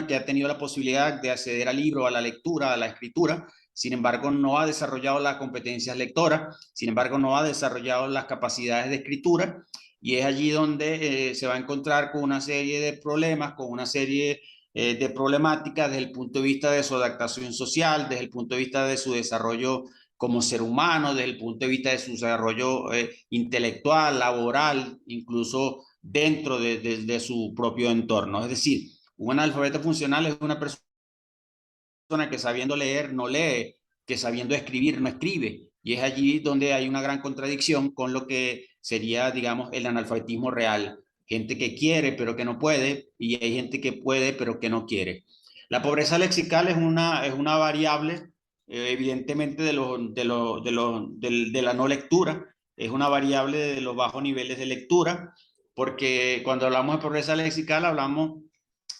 que ha tenido la posibilidad de acceder al libro, a la lectura, a la escritura, sin embargo no ha desarrollado las competencias lectoras, sin embargo no ha desarrollado las capacidades de escritura, y es allí donde se va a encontrar con una serie de problemas, con una serie de problemáticas desde el punto de vista de su adaptación social, desde el punto de vista de su desarrollo como ser humano, desde el punto de vista de su desarrollo intelectual, laboral, incluso dentro de su propio entorno. Es decir, un analfabeto funcional es una persona que sabiendo leer no lee, que sabiendo escribir no escribe. Y es allí donde hay una gran contradicción con lo que sería, digamos, el analfabetismo real. Gente que quiere pero que no puede, y hay gente que puede pero que no quiere. La pobreza lexical es una variable, evidentemente, de la no lectura, es una variable de los bajos niveles de lectura, porque cuando hablamos de pobreza lexical hablamos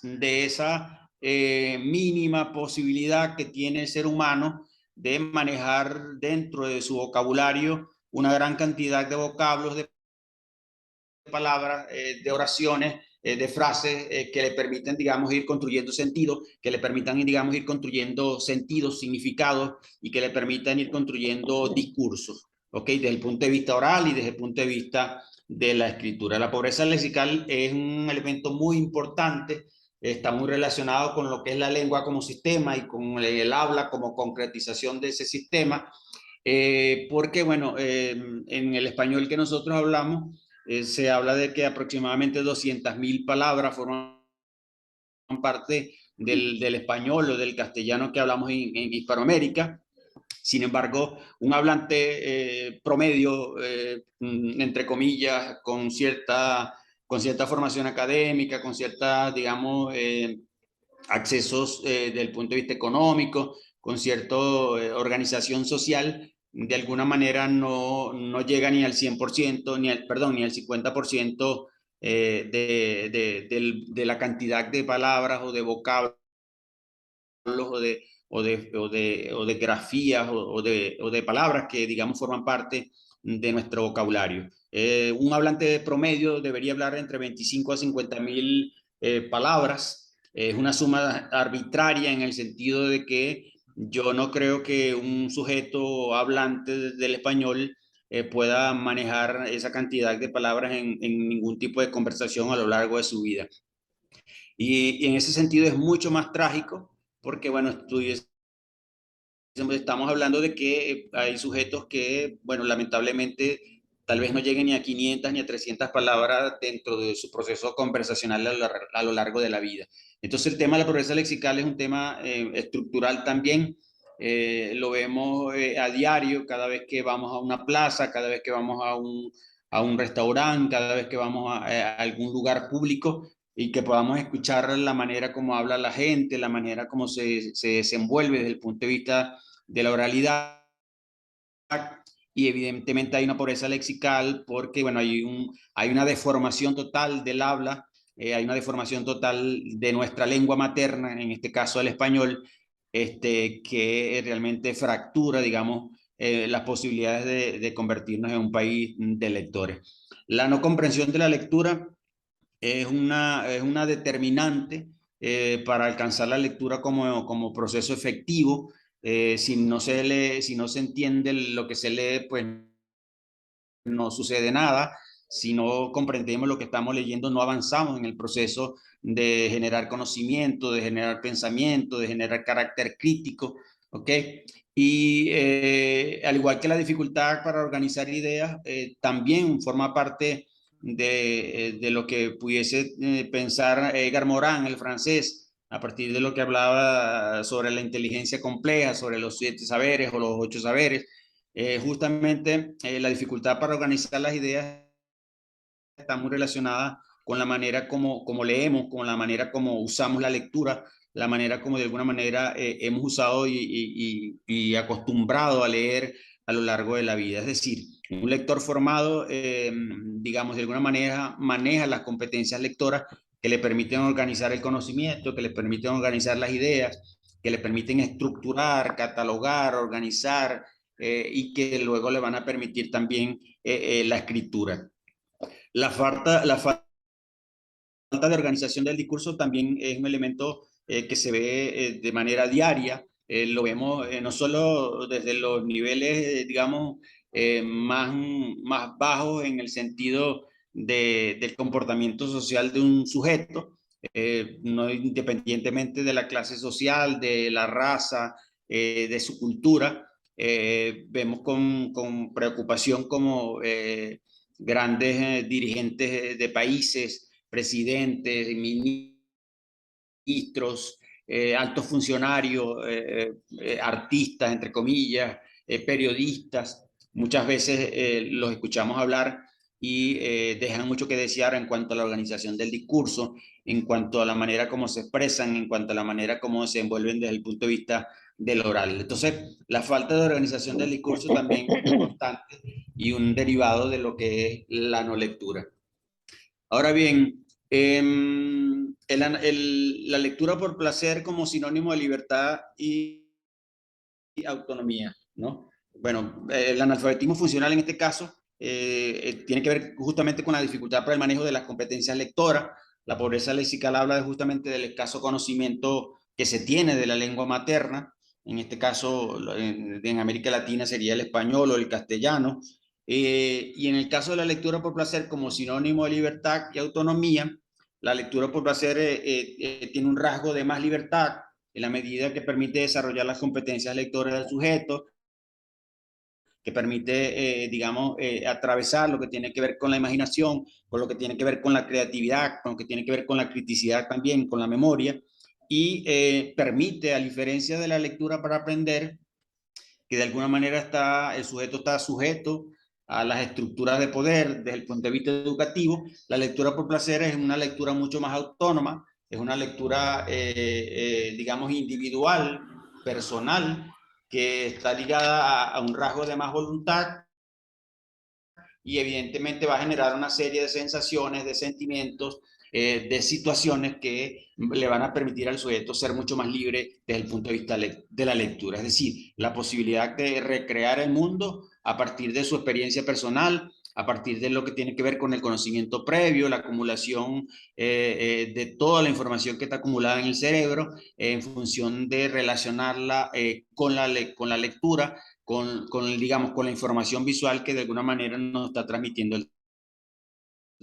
de esa mínima posibilidad que tiene el ser humano de manejar dentro de su vocabulario una gran cantidad de vocablos, de palabras, de oraciones, de frases que le permiten, digamos, ir construyendo sentido, que le permitan, digamos, ir construyendo sentidos, significados y que le permitan ir construyendo discursos, ¿ok? Desde el punto de vista oral y desde el punto de vista de la escritura. La pobreza lexical es un elemento muy importante, está muy relacionado con lo que es la lengua como sistema y con el habla como concretización de ese sistema, porque, bueno, en el español que nosotros hablamos, se habla de que aproximadamente 200.000 palabras forman parte del español o del castellano que hablamos en Hispanoamérica. Sin embargo, un hablante promedio, entre comillas, con cierta formación académica, con cierta, digamos, accesos del punto de vista económico, con cierta organización social, de alguna manera no llega ni al 100%, perdón, ni al 50% de la cantidad de palabras o de vocablos o de grafías o de palabras que, digamos, forman parte de nuestro vocabulario. Un hablante promedio debería hablar entre 25 a 50.000 palabras. Es una suma arbitraria en el sentido de que yo no creo que un sujeto hablante del español pueda manejar esa cantidad de palabras en ningún tipo de conversación a lo largo de su vida. Y en ese sentido es mucho más trágico porque, bueno, estamos hablando de que hay sujetos que, bueno, lamentablemente tal vez no lleguen ni a 500 ni a 300 palabras dentro de su proceso conversacional a lo largo de la vida. Entonces el tema de la pobreza lexical es un tema estructural también. Lo vemos a diario, cada vez que vamos a una plaza, cada vez que vamos a un restaurante, cada vez que vamos a algún lugar público, y que podamos escuchar la manera como habla la gente, la manera como se desenvuelve desde el punto de vista de la oralidad. Y evidentemente hay una pobreza lexical porque, bueno, hay una deformación total del habla, hay una deformación total de nuestra lengua materna, en este caso el español, que realmente fractura, digamos, las posibilidades de convertirnos en un país de lectores. La no comprensión de la lectura es una determinante para alcanzar la lectura como proceso efectivo. Si no se lee, si no se entiende lo que se lee, pues no sucede nada. Si no comprendemos lo que estamos leyendo, no avanzamos en el proceso de generar conocimiento, de generar pensamiento, de generar carácter crítico, ¿ok? Y al igual que la dificultad para organizar ideas, también forma parte de lo que pudiese pensar Edgar Morin, el francés, a partir de lo que hablaba sobre la inteligencia compleja, sobre los 7 saberes o los 8 saberes. Justamente la dificultad para organizar las ideas está muy relacionada con la manera como leemos, con la manera como usamos la lectura, la manera como de alguna manera hemos usado y acostumbrado a leer a lo largo de la vida. Es decir, un lector formado, digamos, de alguna manera maneja las competencias lectoras que le permiten organizar el conocimiento, que le permiten organizar las ideas, que le permiten estructurar, catalogar, organizar, y que luego le van a permitir también la escritura. La falta de organización del discurso también es un elemento que se ve de manera diaria. Lo vemos no solo desde los niveles, digamos, más bajos en el sentido del comportamiento social de un sujeto, no independientemente de la clase social, de la raza, de su cultura. Vemos con preocupación como grandes dirigentes de países, presidentes, ministros, altos funcionarios, artistas, entre comillas, periodistas. Muchas veces los escuchamos hablar y dejan mucho que desear en cuanto a la organización del discurso, en cuanto a la manera como se expresan, en cuanto a la manera como se envuelven desde el punto de vista del oral. Entonces, la falta de organización del discurso también es una constante y un derivado de lo que es la no lectura. Ahora bien, la lectura por placer como sinónimo de libertad y autonomía, ¿no? Bueno, el analfabetismo funcional en este caso tiene que ver justamente con la dificultad para el manejo de las competencias lectoras. La pobreza lexical habla justamente del escaso conocimiento que se tiene de la lengua materna. En este caso, en América Latina sería el español o el castellano. Y en el caso de la lectura por placer como sinónimo de libertad y autonomía, la lectura por placer tiene un rasgo de más libertad en la medida que permite desarrollar las competencias lectoras del sujeto, que permite, digamos, atravesar lo que tiene que ver con la imaginación, con lo que tiene que ver con la creatividad, con lo que tiene que ver con la criticidad también, con la memoria, y permite, a diferencia de la lectura para aprender, que de alguna manera el sujeto está sujeto a las estructuras de poder desde el punto de vista educativo. La lectura por placer es una lectura mucho más autónoma, es una lectura, digamos, individual, personal, que está ligada a un rasgo de más voluntad y evidentemente va a generar una serie de sensaciones, de sentimientos, de situaciones que le van a permitir al sujeto ser mucho más libre desde el punto de vista de la lectura. Es decir, la posibilidad de recrear el mundo a partir de su experiencia personal, a partir de lo que tiene que ver con el conocimiento previo, la acumulación de toda la información que está acumulada en el cerebro, en función de relacionarla con la lectura, digamos, con la información visual que de alguna manera nos está transmitiendo el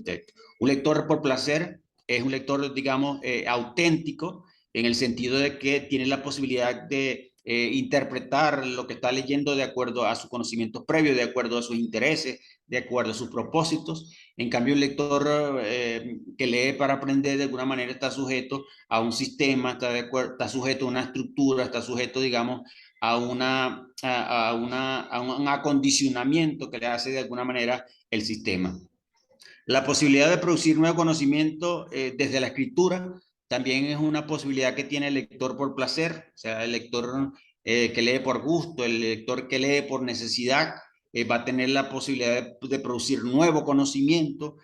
texto. Un lector por placer es un lector, digamos, auténtico, en el sentido de que tiene la posibilidad de interpretar lo que está leyendo de acuerdo a sus conocimientos previos, de acuerdo a sus intereses, de acuerdo a sus propósitos. En cambio, un lector que lee para aprender de alguna manera está sujeto a un sistema, está sujeto a una estructura, está sujeto, digamos, a un acondicionamiento que le hace de alguna manera el sistema. La posibilidad de producir nuevo conocimiento desde la escritura también es una posibilidad que tiene el lector por placer, o sea, el lector que lee por gusto, el lector que lee por necesidad, va a tener la posibilidad de producir nuevo conocimiento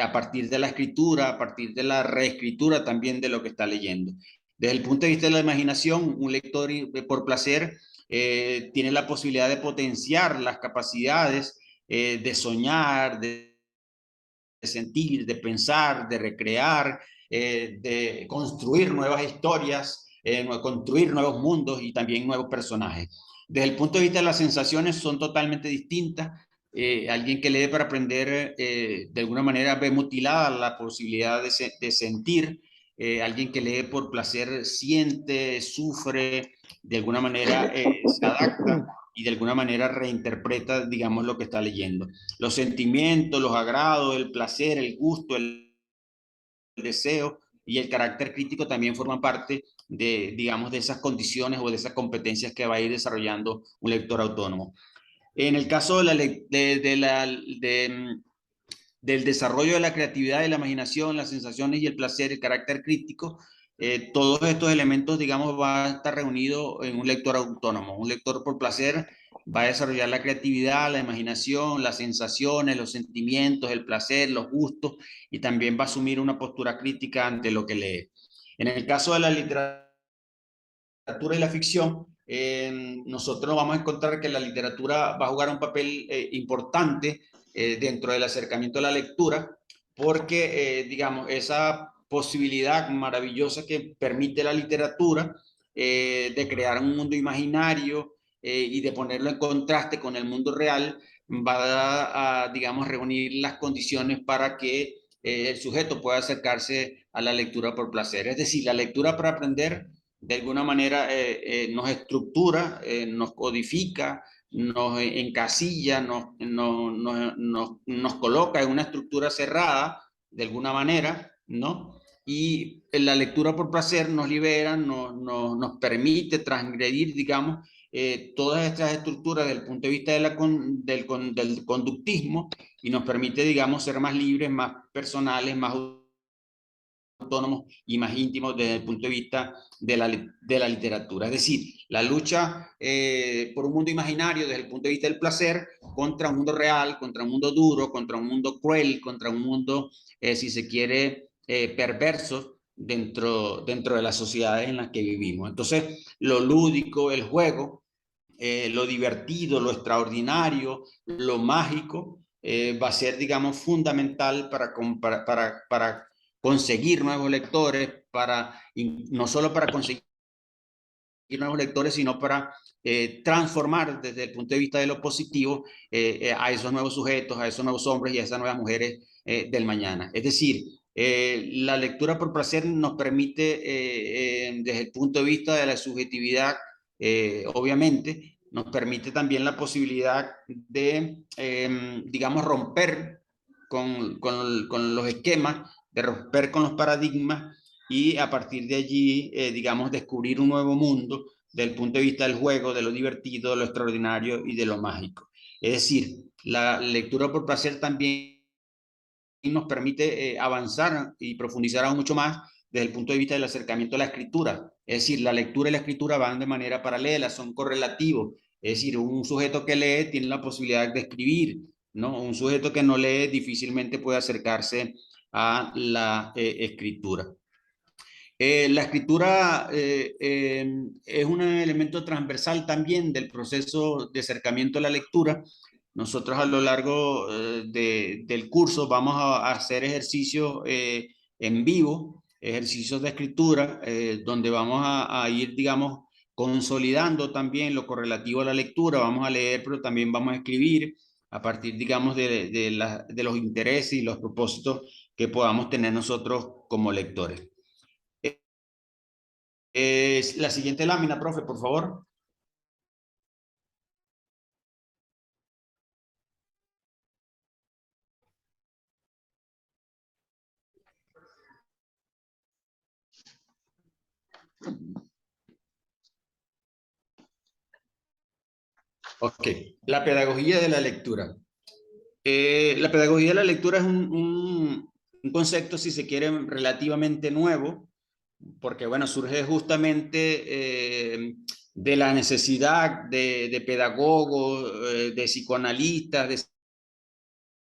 a partir de la escritura, a partir de la reescritura también de lo que está leyendo. Desde el punto de vista de la imaginación, un lector por placer tiene la posibilidad de potenciar las capacidades de soñar, de sentir, de pensar, de recrear, de construir nuevas historias, construir nuevos mundos y también nuevos personajes. Desde el punto de vista de las sensaciones son totalmente distintas. Alguien que lee para aprender de alguna manera ve mutilada la posibilidad de sentir. Alguien que lee por placer siente, sufre, de alguna manera se adapta y de alguna manera reinterpreta, digamos, lo que está leyendo. Los sentimientos, los agrados, el placer, el gusto, el deseo y el carácter crítico también forman parte de, digamos, de esas condiciones o de esas competencias que va a ir desarrollando un lector autónomo. En el caso del desarrollo de la creatividad, de la imaginación, las sensaciones y el placer, el carácter crítico, todos estos elementos, digamos, va a estar reunido en un lector autónomo. Un lector por placer va a desarrollar la creatividad, la imaginación, las sensaciones, los sentimientos, el placer, los gustos, y también va a asumir una postura crítica ante lo que lee. En el caso de la literatura y la ficción, nosotros vamos a encontrar que la literatura va a jugar un papel importante dentro del acercamiento a la lectura, porque, digamos, esa posibilidad maravillosa que permite la literatura de crear un mundo imaginario y de ponerlo en contraste con el mundo real, va a, digamos, reunir las condiciones para que el sujeto pueda acercarse a la lectura por placer. Es decir, la lectura para aprender de alguna manera nos estructura, nos codifica, nos encasilla, nos coloca en una estructura cerrada, de alguna manera, ¿no? Y la lectura por placer nos libera, nos permite transgredir, digamos, todas estas estructuras desde el punto de vista de del conductismo, y nos permite, digamos, ser más libres, más personales, más autónomos y más íntimos desde el punto de vista de la literatura. Es decir, la lucha por un mundo imaginario desde el punto de vista del placer contra un mundo real, contra un mundo duro, contra un mundo cruel, contra un mundo, si se quiere, perverso dentro de las sociedades en las que vivimos. Entonces, lo lúdico, el juego, lo divertido, lo extraordinario, lo mágico, va a ser, digamos, fundamental para conseguir nuevos lectores, no solo para conseguir nuevos lectores, sino para transformar desde el punto de vista de lo positivo a esos nuevos sujetos, a esos nuevos hombres y a esas nuevas mujeres del mañana. Es decir, la lectura por placer nos permite, desde el punto de vista de la subjetividad, obviamente, nos permite también la posibilidad de, digamos, romper con los esquemas, de romper con los paradigmas y a partir de allí, digamos, descubrir un nuevo mundo desde el punto de vista del juego, de lo divertido, de lo extraordinario y de lo mágico. Es decir, la lectura por placer también nos permite avanzar y profundizar aún mucho más desde el punto de vista del acercamiento a la escritura. Es decir, la lectura y la escritura van de manera paralela, son correlativos. Es decir, un sujeto que lee tiene la posibilidad de escribir, ¿no? Un sujeto que no lee difícilmente puede acercarse a la escritura. La escritura es un elemento transversal también del proceso de acercamiento a la lectura. Nosotros a lo largo del curso vamos a hacer ejercicios en vivo, ejercicios de escritura, donde vamos a ir, digamos, consolidando también lo correlativo a la lectura. Vamos a leer, pero también vamos a escribir a partir, digamos, de los intereses y los propósitos que podamos tener nosotros como lectores. La siguiente lámina, profe, por favor. Ok, la pedagogía de la lectura. La pedagogía de la lectura es un concepto, si se quiere, relativamente nuevo, porque, bueno, surge justamente de la necesidad de pedagogos, de psicoanalistas, de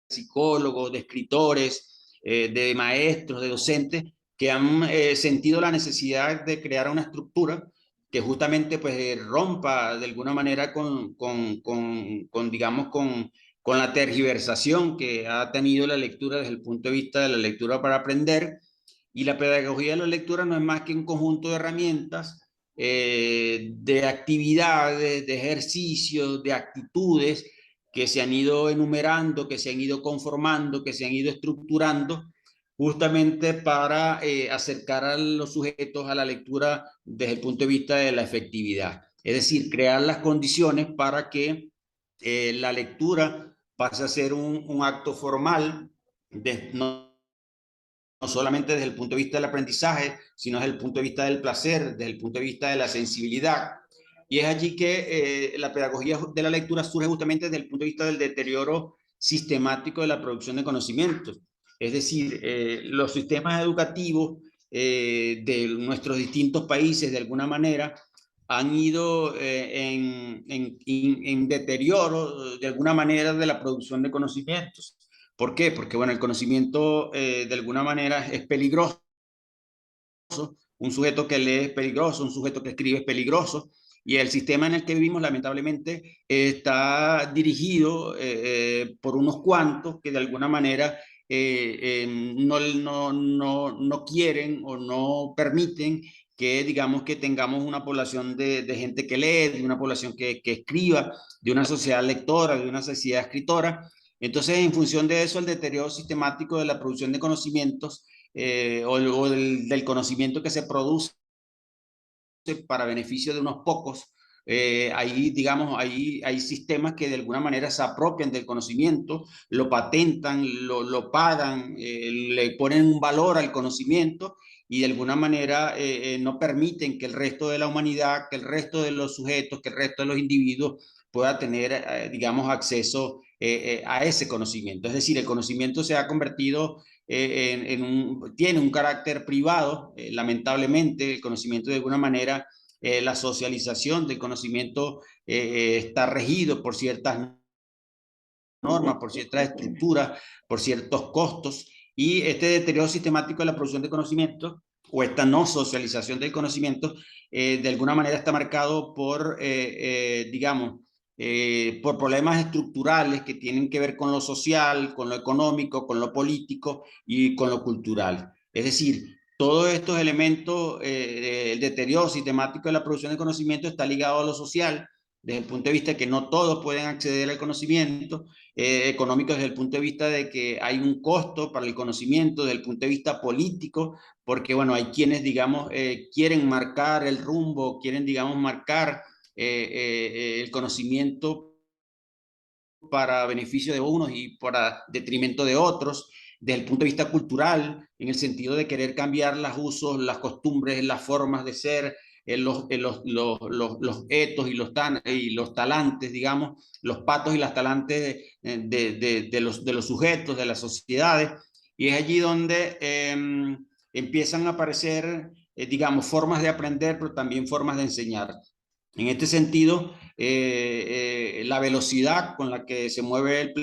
psicólogos, de escritores, de maestros, de docentes, que han sentido la necesidad de crear una estructura que justamente pues rompa de alguna manera digamos, con la tergiversación que ha tenido la lectura desde el punto de vista de la lectura para aprender. Y la pedagogía de la lectura no es más que un conjunto de herramientas, de actividades, de ejercicios, de actitudes que se han ido enumerando, que se han ido conformando, que se han ido estructurando, justamente para acercar a los sujetos a la lectura desde el punto de vista de la efectividad. Es decir, crear las condiciones para que la lectura pase a ser un acto formal, no solamente desde el punto de vista del aprendizaje, sino desde el punto de vista del placer, desde el punto de vista de la sensibilidad. Y es allí que la pedagogía de la lectura surge justamente desde el punto de vista del deterioro sistemático de la producción de conocimientos. Es decir, los sistemas educativos de nuestros distintos países, de alguna manera, han ido en deterioro, de alguna manera, de la producción de conocimientos. ¿Por qué? Porque, bueno, el conocimiento de alguna manera es peligroso. Un sujeto que lee es peligroso, un sujeto que escribe es peligroso. Y el sistema en el que vivimos, lamentablemente, está dirigido por unos cuantos que de alguna manera no quieren o no permiten que, digamos, que tengamos una población de gente que lee, de una población que escriba, de una sociedad lectora, de una sociedad escritora. Entonces, en función de eso, el deterioro sistemático de la producción de conocimientos o del conocimiento que se produce para beneficio de unos pocos, digamos, hay sistemas que de alguna manera se apropian del conocimiento, lo patentan, lo pagan, le ponen un valor al conocimiento y de alguna manera no permiten que el resto de la humanidad, que el resto de los sujetos, que el resto de los individuos pueda tener, digamos, acceso a ese conocimiento. Es decir, el conocimiento se ha convertido tiene un carácter privado, lamentablemente, el conocimiento de alguna manera, la socialización del conocimiento está regido por ciertas normas, por ciertas estructuras, por ciertos costos, y este deterioro sistemático de la producción de conocimiento o esta no socialización del conocimiento, de alguna manera está marcado por, digamos, por problemas estructurales que tienen que ver con lo social, con lo económico, con lo político y con lo cultural. Es decir, todos estos elementos, el deterioro sistemático de la producción de conocimiento está ligado a lo social, desde el punto de vista de que no todos pueden acceder al conocimiento, económico desde el punto de vista de que hay un costo para el conocimiento, desde el punto de vista político, porque bueno, hay quienes, digamos, quieren marcar el rumbo, quieren, digamos, marcar el conocimiento para beneficio de unos y para detrimento de otros, desde el punto de vista cultural, en el sentido de querer cambiar los usos, las costumbres, las formas de ser, los etos y los talantes, digamos, los patos y las talantes de los sujetos, de las sociedades, y es allí donde empiezan a aparecer, digamos, formas de aprender, pero también formas de enseñar. En este sentido, la velocidad con la que se mueve el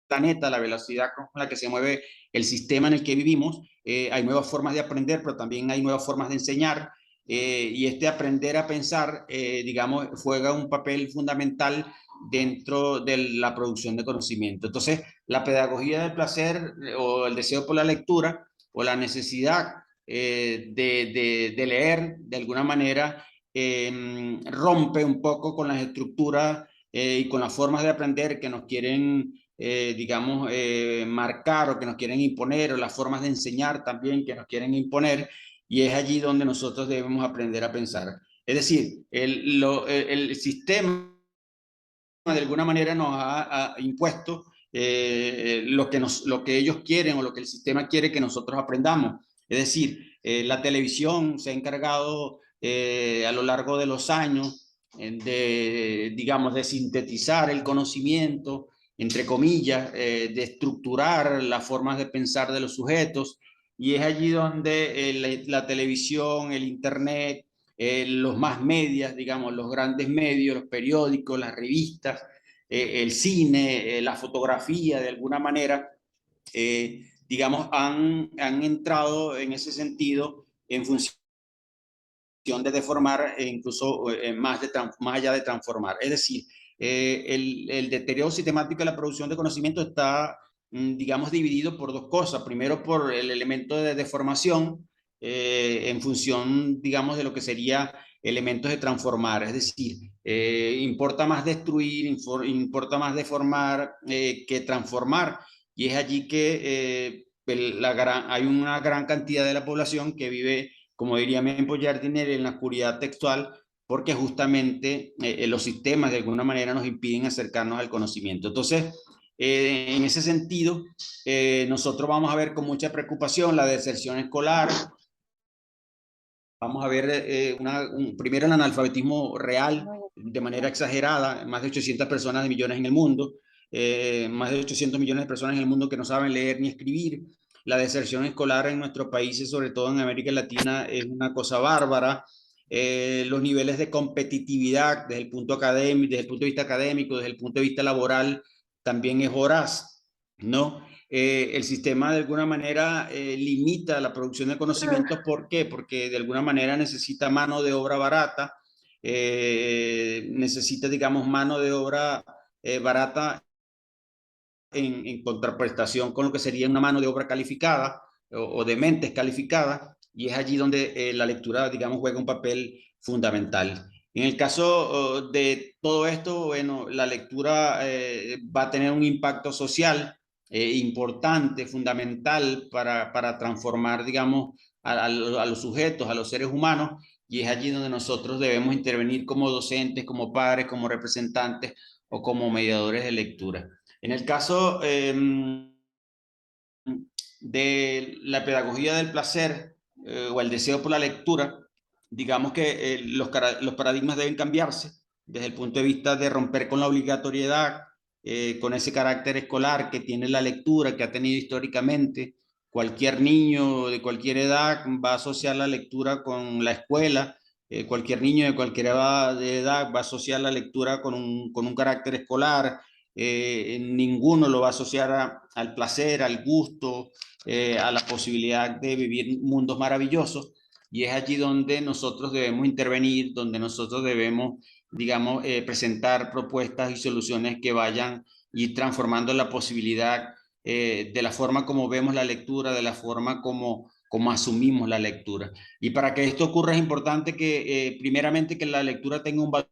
planeta, la velocidad con la que se mueve el sistema en el que vivimos, hay nuevas formas de aprender, pero también hay nuevas formas de enseñar, y este aprender a pensar, digamos, juega un papel fundamental dentro de la producción de conocimiento. Entonces, la pedagogía del placer o el deseo por la lectura o la necesidad de leer de alguna manera rompe un poco con las estructuras y con las formas de aprender que nos quieren, digamos, marcar o que nos quieren imponer, o las formas de enseñar también que nos quieren imponer, y es allí donde nosotros debemos aprender a pensar. Es decir, el sistema de alguna manera nos ha impuesto lo que ellos quieren o lo que el sistema quiere que nosotros aprendamos. Es decir, la televisión se ha encargado a lo largo de los años digamos, de sintetizar el conocimiento, entre comillas, de estructurar las formas de pensar de los sujetos, y es allí donde la televisión, el internet, los más medias, digamos, los grandes medios, los periódicos, las revistas, el cine, la fotografía, de alguna manera, digamos, han entrado en ese sentido en función de deformar e incluso más allá de transformar. Es decir, el deterioro sistemático de la producción de conocimiento está, digamos, dividido por dos cosas. Primero, por el elemento de deformación en función, digamos, de lo que sería elementos de transformar. Es decir, importa más destruir, importa más deformar que transformar. Y es allí que hay una gran cantidad de la población que vive, como diría Mempo Jardiner, en la oscuridad textual, porque justamente los sistemas de alguna manera nos impiden acercarnos al conocimiento. Entonces, en ese sentido, nosotros vamos a ver con mucha preocupación la deserción escolar. Vamos a ver primero el analfabetismo real de manera exagerada, más de 800 personas de millones en el mundo, más de 800 millones de personas en el mundo que no saben leer ni escribir. La deserción escolar en nuestros países, sobre todo en América Latina, es una cosa bárbara. Los niveles de competitividad desde el punto académico, desde el punto de vista académico, desde el punto de vista laboral, también es voraz, ¿no? El sistema de alguna manera limita la producción de conocimientos. ¿Por qué? Porque de alguna manera necesita mano de obra barata, necesita, digamos, mano de obra barata en contraprestación con lo que sería una mano de obra calificada o de mentes calificadas, y es allí donde la lectura, digamos, juega un papel fundamental. En el caso de todo esto, bueno, la lectura va a tener un impacto social importante, fundamental para transformar, digamos, a los sujetos, a los seres humanos, y es allí donde nosotros debemos intervenir como docentes, como padres, como representantes o como mediadores de lectura. En el caso de la pedagogía del placer o el deseo por la lectura, digamos que los paradigmas deben cambiarse desde el punto de vista de romper con la obligatoriedad, con ese carácter escolar que tiene la lectura, que ha tenido históricamente. Cualquier niño de cualquier edad va a asociar la lectura con la escuela, cualquier niño de cualquier edad va a asociar la lectura con un carácter escolar, ninguno lo va a asociar al placer, al gusto, a la posibilidad de vivir mundos maravillosos, y es allí donde nosotros debemos intervenir, donde nosotros debemos, digamos, presentar propuestas y soluciones que vayan y transformando la posibilidad de la forma como vemos la lectura, de la forma como asumimos la lectura. Y para que esto ocurra es importante que, primeramente, que la lectura tenga un valor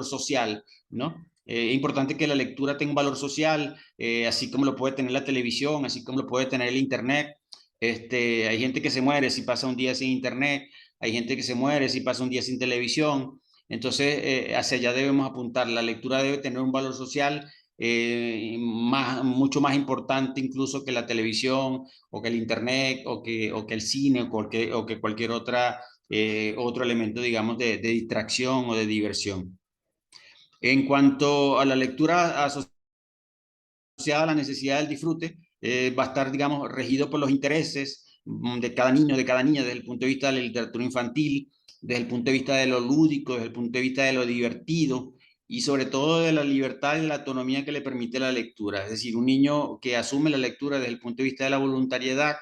social, ¿no? Es importante que la lectura tenga un valor social, así como lo puede tener la televisión, así como lo puede tener el internet. Hay gente que se muere si pasa un día sin internet, hay gente que se muere si pasa un día sin televisión. Entonces, hacia allá debemos apuntar. La lectura debe tener un valor social mucho más importante incluso que la televisión o que el internet o que el cine o que cualquier otro elemento, digamos, de distracción o de diversión. En cuanto a la lectura asociada a la necesidad del disfrute, va a estar, digamos, regido por los intereses de cada niño, de cada niña, desde el punto de vista de la literatura infantil, desde el punto de vista de lo lúdico, desde el punto de vista de lo divertido y sobre todo de la libertad y la autonomía que le permite la lectura. Es decir, un niño que asume la lectura desde el punto de vista de la voluntariedad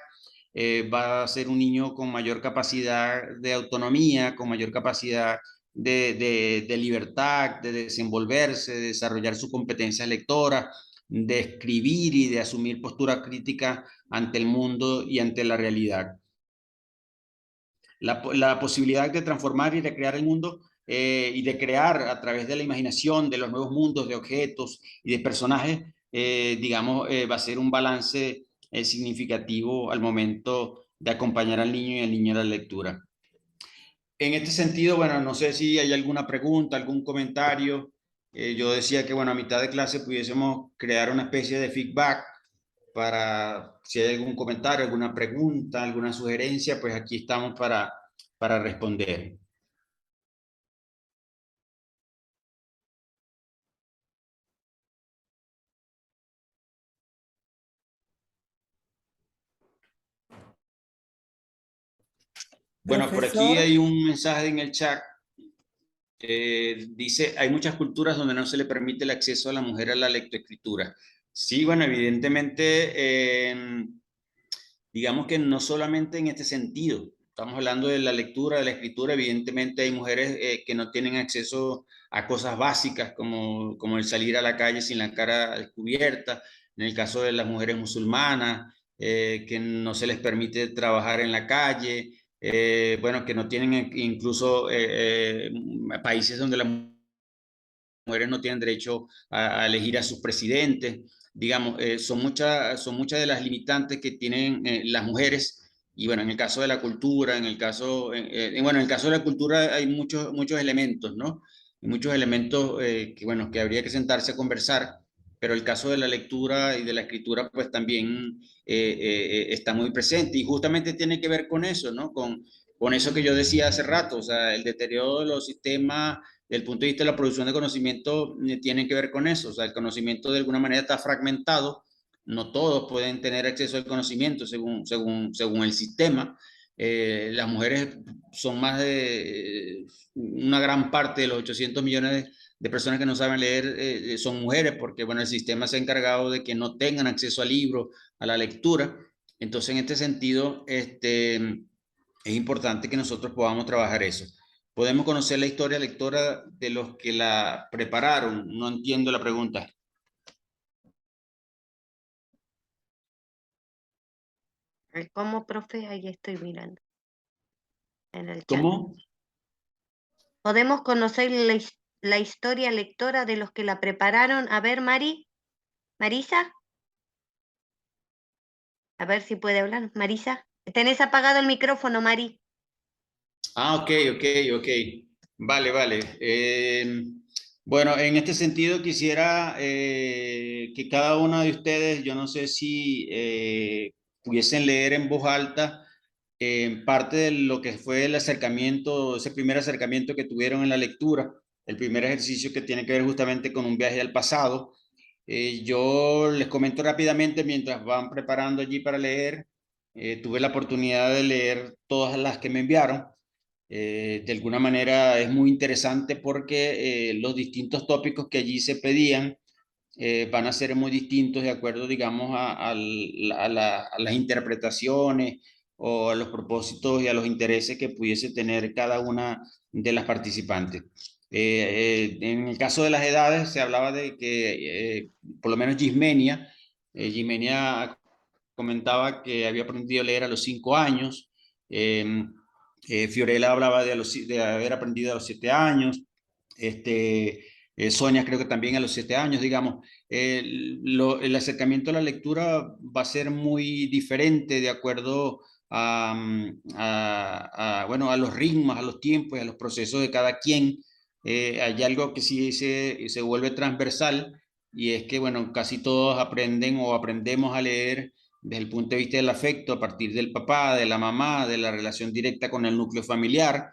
va a ser un niño con mayor capacidad de autonomía, con mayor capacidad de libertad, de desenvolverse, de desarrollar sus competencias lectoras, de escribir y de asumir postura crítica ante el mundo y ante la realidad. La posibilidad de transformar y de crear el mundo y de crear a través de la imaginación, de los nuevos mundos, de objetos y de personajes, digamos, va a ser un balance significativo al momento de acompañar al niño y al niño a la lectura. En este sentido, bueno, no sé si hay alguna pregunta, algún comentario. Yo decía que, bueno, a mitad de clase pudiésemos crear una especie de feedback para si hay algún comentario, alguna pregunta, alguna sugerencia, pues aquí estamos para responder. Bueno, por aquí Profesor, hay un mensaje en el chat. Dice, hay muchas culturas donde no se le permite el acceso a la mujer a la lectoescritura. Sí, bueno, evidentemente, digamos que no solamente en este sentido. Estamos hablando de la lectura, de la escritura. Evidentemente hay mujeres que no tienen acceso a cosas básicas como el salir a la calle sin la cara descubierta. En el caso de las mujeres musulmanas, que no se les permite trabajar en la calle. Bueno, que no tienen incluso países donde las mujeres no tienen derecho a elegir a sus presidentes. Digamos, son muchas de las limitantes que tienen las mujeres. Y bueno, en el caso de la cultura, bueno, en el caso de la cultura hay muchos elementos, ¿no? Hay muchos elementos que, bueno, que habría que sentarse a conversar, pero el caso de la lectura y de la escritura, pues también está muy presente y justamente tiene que ver con eso, ¿no? Con eso que yo decía hace rato, o sea, el deterioro de los sistemas desde el punto de vista de la producción de conocimiento, tienen que ver con eso. O sea, el conocimiento de alguna manera está fragmentado. No todos pueden tener acceso al conocimiento según el sistema. Las mujeres son más de una gran parte de los 800 millones de personas que no saben leer, son mujeres, porque bueno, el sistema se ha encargado de que no tengan acceso al libro, a la lectura. Entonces, en este sentido, es importante que nosotros podamos trabajar eso. Podemos conocer la historia lectora de los que la prepararon. No entiendo la pregunta. ¿Cómo, profe? Ahí estoy mirando en el chat. ¿Cómo? ¿Podemos conocer la historia lectora de los que la prepararon? A ver, Marisa, a ver si puede hablar. Marisa, tenés apagado el micrófono, Mari. Ah, ok, ok, ok. Vale, vale. Bueno, en este sentido quisiera que cada uno de ustedes, yo no sé si pudiesen leer en voz alta parte de lo que fue el acercamiento, ese primer acercamiento que tuvieron en la lectura, el primer ejercicio que tiene que ver justamente con un viaje al pasado. Yo les comento rápidamente mientras van preparando allí para leer. Tuve la oportunidad de leer todas las que me enviaron. De alguna manera es muy interesante porque los distintos tópicos que allí se pedían van a ser muy distintos de acuerdo, digamos, a las interpretaciones o a los propósitos y a los intereses que pudiese tener cada una de las participantes. En el caso de las edades, se hablaba de que, por lo menos Gismenia comentaba que había aprendido a leer a los 5 años. Fiorella hablaba de haber aprendido a los 7 años. Sonia creo que también a los 7 años, digamos. El acercamiento a la lectura va a ser muy diferente de acuerdo bueno, a los ritmos, a los tiempos, a los procesos de cada quien. Hay algo que sí se vuelve transversal y es que, bueno, casi todos aprenden o aprendemos a leer desde el punto de vista del afecto, a partir del papá, de la mamá, de la relación directa con el núcleo familiar,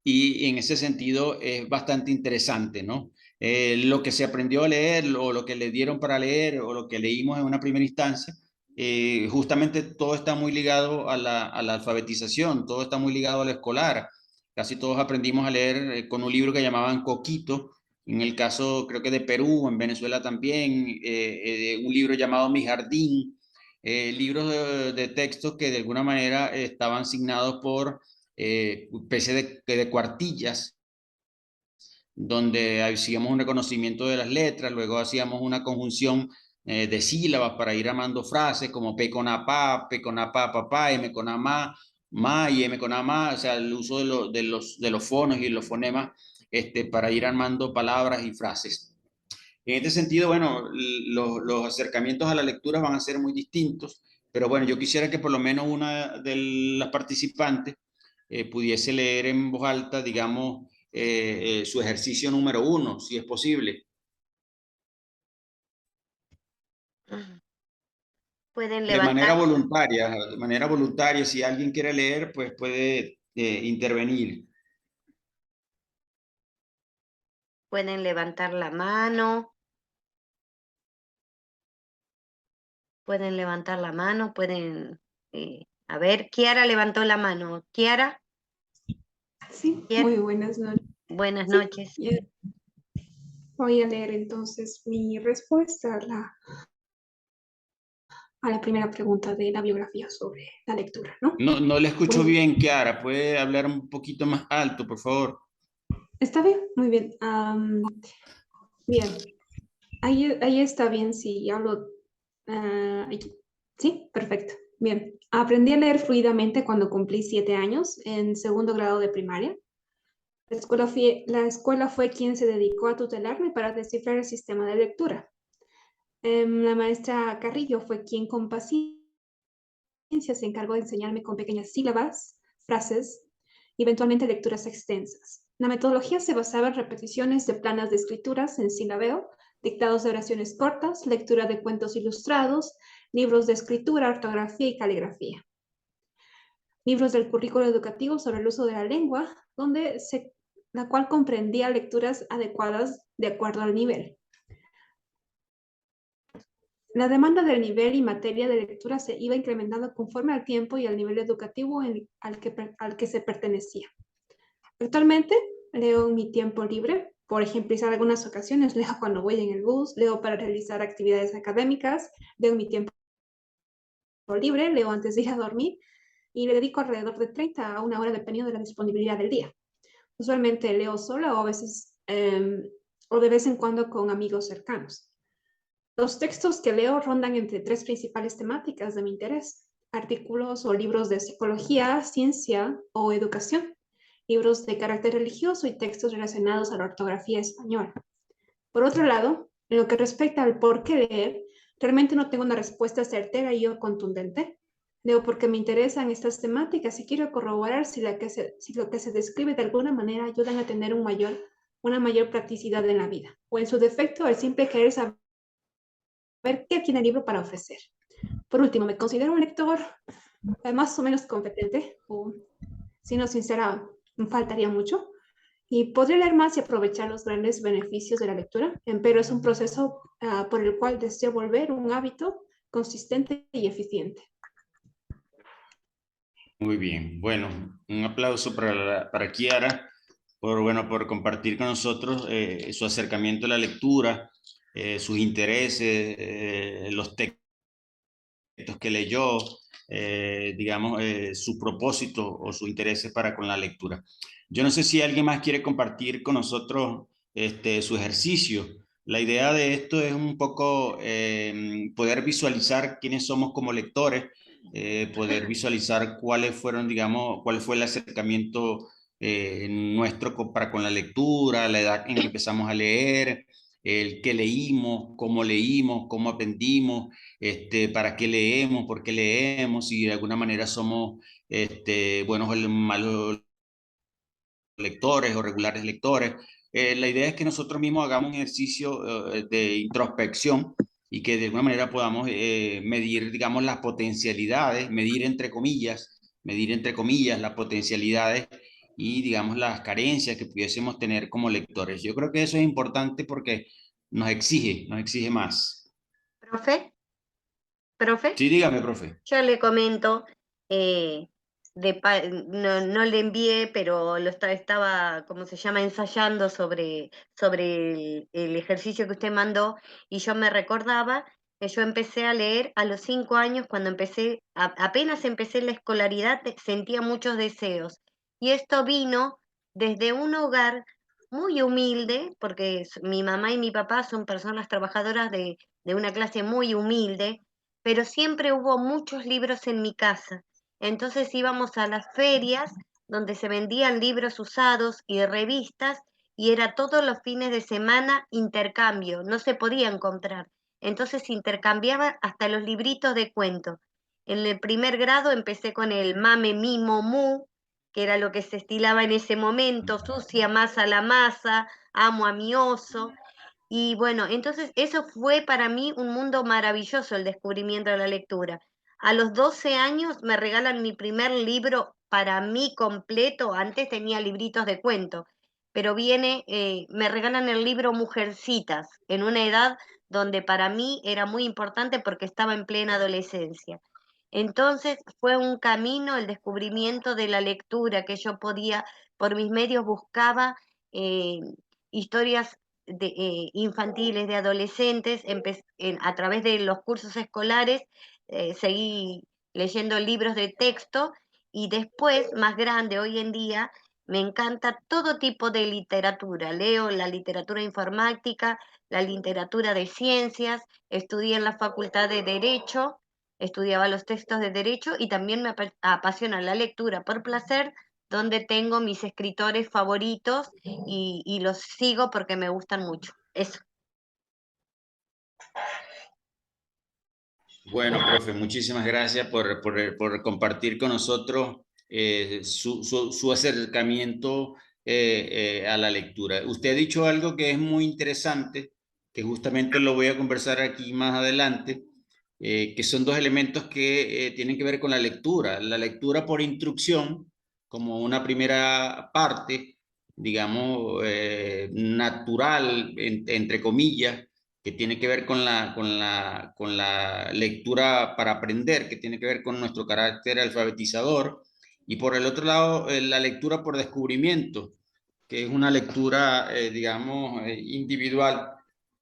y en ese sentido es bastante interesante, ¿no? Lo que se aprendió a leer o lo que le dieron para leer o lo que leímos en una primera instancia, justamente todo está muy ligado a la alfabetización, todo está muy ligado a lo escolar. Casi todos aprendimos a leer con un libro que llamaban Coquito, en el caso creo que de Perú, en Venezuela también, un libro llamado Mi Jardín, libros de textos que de alguna manera estaban signados por especie de cuartillas, donde hacíamos un reconocimiento de las letras, luego hacíamos una conjunción de sílabas para ir armando frases como P con A pa, papá, M con A ma y M con A ma, o sea, el uso de los fonos y los fonemas para ir armando palabras y frases. En este sentido, bueno, los acercamientos a la lectura van a ser muy distintos, pero bueno, yo quisiera que por lo menos una de las participantes pudiese leer en voz alta, digamos, su ejercicio número 1, si es posible. Pueden levantar, De manera voluntaria, si alguien quiere leer, pues puede intervenir. pueden levantar la mano, pueden levantar la mano, pueden... a ver, Kiara levantó la mano. Kiara, Sí, Kiara, muy buenas noches. buenas Sí, noches. voy a leer entonces mi respuesta a la primera pregunta de la biografía sobre la lectura, ¿no? No, no le escucho Bueno, bien, Kiara. ¿Puede hablar un poquito más alto, por favor? está bien, muy bien. Bien, ahí está bien si hablo. Sí, perfecto. Bien, aprendí a leer fluidamente cuando cumplí 7 años en segundo grado de primaria. La escuela fue quien se dedicó a tutelarme para descifrar el sistema de lectura. La maestra Carrillo fue quien con paciencia se encargó de enseñarme con pequeñas sílabas, frases y eventualmente lecturas extensas. La metodología se basaba en repeticiones de planas de escrituras en silabeo, dictados de oraciones cortas, lectura de cuentos ilustrados, libros de escritura, ortografía y caligrafía. Libros del currículo educativo sobre el uso de la lengua, la cual comprendía lecturas adecuadas de acuerdo al nivel. La demanda del nivel y materia de lectura se iba incrementando conforme al tiempo y al nivel educativo al que se pertenecía. Actualmente leo en mi tiempo libre, por ejemplizar algunas ocasiones, leo cuando voy en el bus, leo para realizar actividades académicas, leo en mi tiempo libre, leo antes de ir a dormir y le dedico alrededor de 30 a una hora dependiendo de la disponibilidad del día. Usualmente leo sola o a veces o de vez en cuando con amigos cercanos. Los textos que leo rondan entre 3 principales temáticas de mi interés: artículos o libros de psicología, ciencia o educación, libros de carácter religioso y textos relacionados a la ortografía española. Por otro lado, en lo que respecta al por qué leer, realmente no tengo una respuesta certera y o contundente. Leo porque me interesan estas temáticas y quiero corroborar si lo que se describe de alguna manera ayudan a tener una mayor practicidad en la vida, o en su defecto, el simple querer saber qué tiene el libro para ofrecer. Por último, me considero un lector más o menos competente, o siendo sincera, me faltaría mucho, y podría leer más y aprovechar los grandes beneficios de la lectura, pero es un proceso por el cual deseo volver un hábito consistente y eficiente. Muy bien. Bueno, un aplauso para Kiara por compartir con nosotros su acercamiento a la lectura, sus intereses, los textos que leyó, digamos, su propósito o sus intereses para con la lectura. Yo no sé si alguien más quiere compartir con nosotros su ejercicio. La idea de esto es un poco poder visualizar quiénes somos como lectores, poder visualizar cuáles fueron, digamos, cuál fue el acercamiento nuestro para con la lectura, la edad en que empezamos a leer, el qué leímos, cómo aprendimos, para qué leemos, por qué leemos, si de alguna manera somos buenos o malos lectores o regulares lectores. La idea es que nosotros mismos hagamos un ejercicio de introspección y que de alguna manera podamos medir, digamos, las potencialidades, medir entre comillas las potencialidades y, digamos, las carencias que pudiésemos tener como lectores. Yo creo que eso es importante porque nos exige más. ¿Profe? ¿Profe? Sí, dígame, profe. Yo le comento, no le envié, pero estaba, como se llama, ensayando sobre el ejercicio que usted mandó, y yo me recordaba que yo empecé a leer a los 5 años, cuando apenas empecé la escolaridad, sentía muchos deseos. Y esto vino desde un hogar muy humilde, porque mi mamá y mi papá son personas trabajadoras de una clase muy humilde, pero siempre hubo muchos libros en mi casa. Entonces íbamos a las ferias donde se vendían libros usados y revistas, y era todos los fines de semana intercambio, no se podían comprar. Entonces intercambiaba hasta los libritos de cuentos. En el primer grado empecé con el Mame Mimo Mu, que era lo que se estilaba en ese momento: sucia masa la masa, amo a mi oso. Y bueno, entonces eso fue para mí un mundo maravilloso, el descubrimiento de la lectura. A los 12 años me regalan mi primer libro para mí completo. Antes tenía libritos de cuento, pero me regalan el libro Mujercitas, en una edad donde para mí era muy importante porque estaba en plena adolescencia. Entonces fue un camino el descubrimiento de la lectura, que yo podía, por mis medios buscaba eh, historias infantiles, de adolescentes, a través de los cursos escolares. Seguí leyendo libros de texto, y después, más grande, hoy en día, me encanta todo tipo de literatura. Leo la literatura informática, la literatura de ciencias, estudié en la Facultad de Derecho, estudiaba los textos de Derecho, y también me apasiona la lectura por placer, donde tengo mis escritores favoritos y los sigo porque me gustan mucho. Eso. Bueno, profe, muchísimas gracias por compartir con nosotros su acercamiento a la lectura. Usted ha dicho algo que es muy interesante, que justamente lo voy a conversar aquí más adelante, que son dos elementos que tienen que ver con la lectura. La lectura por instrucción, como una primera parte, digamos, natural, entre comillas, que tiene que ver con la lectura para aprender, que tiene que ver con nuestro carácter alfabetizador, y por el otro lado, la lectura por descubrimiento, que es una lectura, digamos, individual,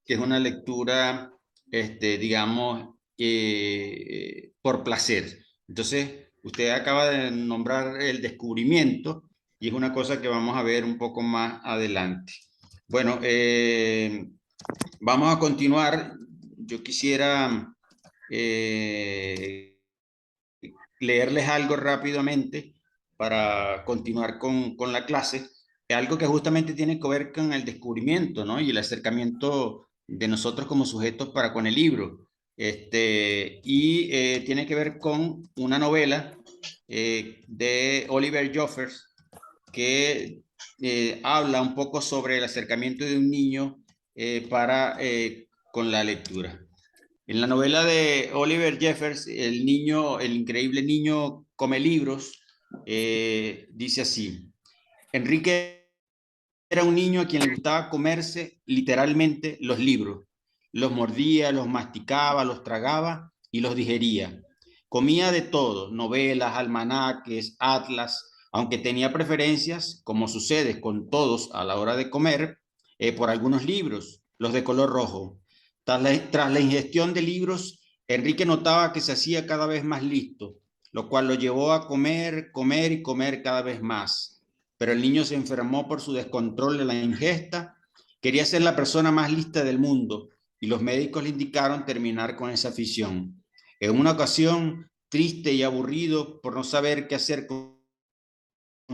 que es una lectura, digamos, por placer. Entonces, usted acaba de nombrar el descubrimiento, y es una cosa que vamos a ver un poco más adelante. Bueno, vamos a continuar. Yo quisiera leerles algo rápidamente para continuar con la clase. Algo que justamente tiene que ver con el descubrimiento, ¿no? Y el acercamiento de nosotros como sujetos para con el libro. Tiene que ver con una novela de Oliver Jeffers que habla un poco sobre el acercamiento de un niño con la lectura. En la novela de Oliver Jeffers, el increíble niño come libros, dice así: Enrique era un niño a quien le gustaba comerse literalmente los libros. Los mordía, los masticaba, los tragaba y los digería. Comía de todo: novelas, almanaques, atlas, aunque tenía preferencias, como sucede con todos a la hora de comer, por algunos libros, los de color rojo. Tras la ingestión de libros, Enrique notaba que se hacía cada vez más listo, lo cual lo llevó a comer, comer y comer cada vez más. Pero el niño se enfermó por su descontrol de la ingesta. Quería ser la persona más lista del mundo y los médicos le indicaron terminar con esa afición. En una ocasión, triste y aburrido por no saber qué hacer con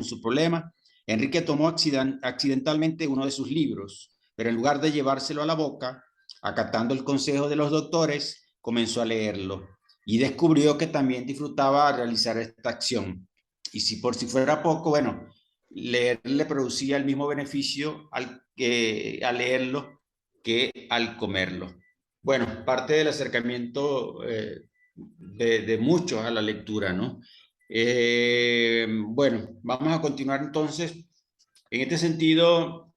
su problema, Enrique tomó accidentalmente uno de sus libros, pero en lugar de llevárselo a la boca, acatando el consejo de los doctores, comenzó a leerlo y descubrió que también disfrutaba realizar esta acción. Y por si fuera poco, bueno, leer le producía el mismo beneficio al leerlo que al comerlo. Bueno, parte del acercamiento de muchos a la lectura, ¿no? Bueno, vamos a continuar entonces. En este sentido,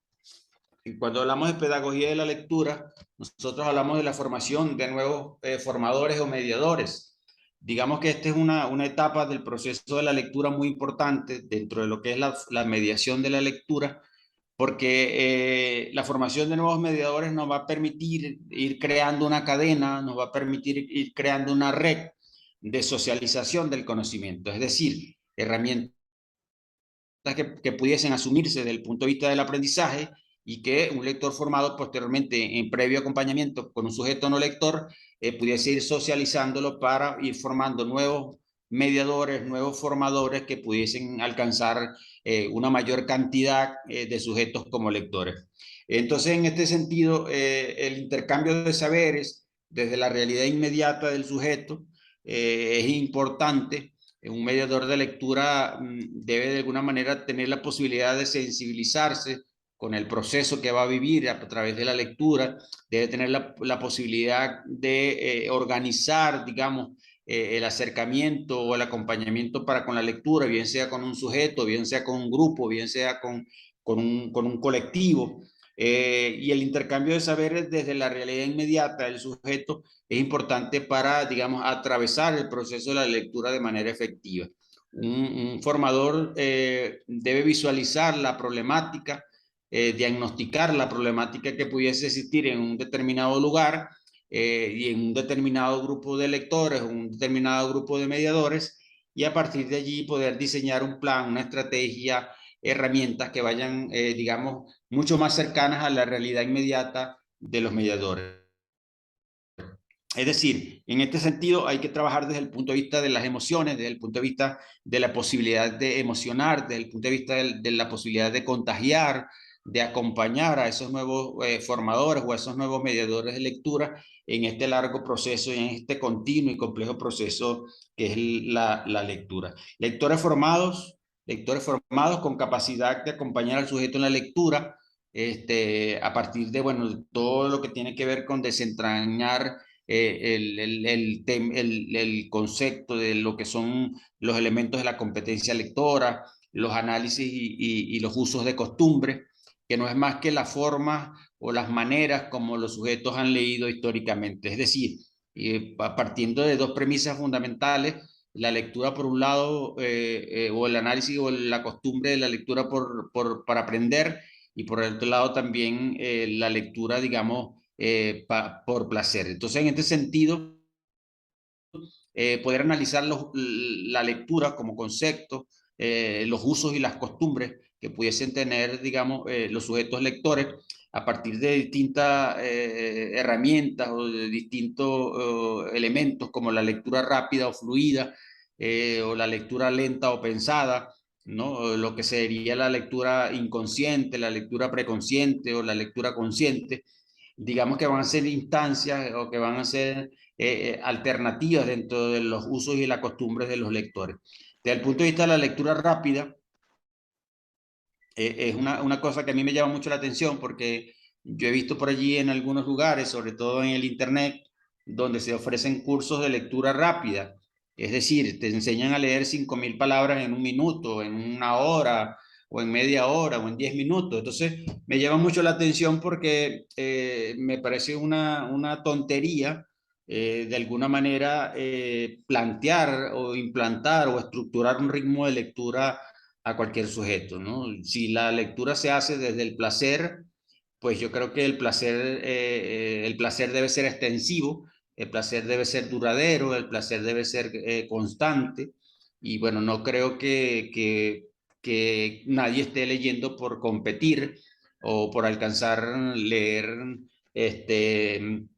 cuando hablamos de pedagogía de la lectura, nosotros hablamos de la formación de nuevos formadores o mediadores. Digamos que esta es una etapa del proceso de la lectura muy importante dentro de lo que es la mediación de la lectura, porque la formación de nuevos mediadores nos va a permitir ir creando una cadena, nos va a permitir ir creando una red de socialización del conocimiento, es decir, herramientas que pudiesen asumirse desde el punto de vista del aprendizaje y que un lector formado posteriormente en previo acompañamiento con un sujeto no lector pudiese ir socializándolo para ir formando nuevos mediadores, nuevos formadores que pudiesen alcanzar una mayor cantidad de sujetos como lectores. Entonces, en este sentido, el intercambio de saberes desde la realidad inmediata del sujeto es importante. Un mediador de lectura debe de alguna manera tener la posibilidad de sensibilizarse con el proceso que va a vivir a través de la lectura, debe tener la posibilidad de organizar, digamos, el acercamiento o el acompañamiento para con la lectura, bien sea con un sujeto, bien sea con un grupo, bien sea con un colectivo. Y el intercambio de saberes desde la realidad inmediata del sujeto es importante para, digamos, atravesar el proceso de la lectura de manera efectiva. Un formador debe visualizar la problemática, diagnosticar la problemática que pudiese existir en un determinado lugar y en un determinado grupo de lectores o un determinado grupo de mediadores, y a partir de allí poder diseñar un plan, una estrategia, herramientas que vayan, digamos, mucho más cercanas a la realidad inmediata de los mediadores. Es decir, en este sentido hay que trabajar desde el punto de vista de las emociones, desde el punto de vista de la posibilidad de emocionar, desde el punto de vista de la posibilidad de contagiar, de acompañar a esos nuevos formadores o a esos nuevos mediadores de lectura en este largo proceso y en este continuo y complejo proceso que es la lectura. Lectores formados con capacidad de acompañar al sujeto en la lectura, a partir de, bueno, todo lo que tiene que ver con desentrañar el concepto de lo que son los elementos de la competencia lectora, los análisis y los usos de costumbre, que no es más que la forma o las maneras como los sujetos han leído históricamente. Es decir, partiendo de dos premisas fundamentales: la lectura por un lado, o el análisis o la costumbre de la lectura para aprender, y por el otro lado también la lectura, digamos, por placer. Entonces, en este sentido, poder analizar la lectura como concepto, los usos y las costumbres que pudiesen tener, digamos, los sujetos lectores a partir de distintas herramientas o de distintos elementos como la lectura rápida o fluida, o la lectura lenta o pensada, ¿no? Lo que sería la lectura inconsciente, la lectura preconsciente o la lectura consciente. digamos que van a ser instancias o que van a ser alternativas dentro de los usos y las costumbres de los lectores. Desde el punto de vista de la lectura rápida, es una cosa que a mí me llama mucho la atención porque yo he visto por allí en algunos lugares, sobre todo en el internet, donde se ofrecen cursos de lectura rápida. Es decir, te enseñan a leer 5.000 palabras en un minuto, en una hora, o en media hora, o en 10 minutos. Entonces, me llama mucho la atención porque me parece una tontería, de alguna manera, plantear o implantar o estructurar un ritmo de lectura a cualquier sujeto, ¿no? Si la lectura se hace desde el placer, pues yo creo que el placer debe ser extensivo, el placer debe ser duradero, el placer debe ser constante, y bueno, no creo que nadie esté leyendo por competir o por alcanzar leer este, en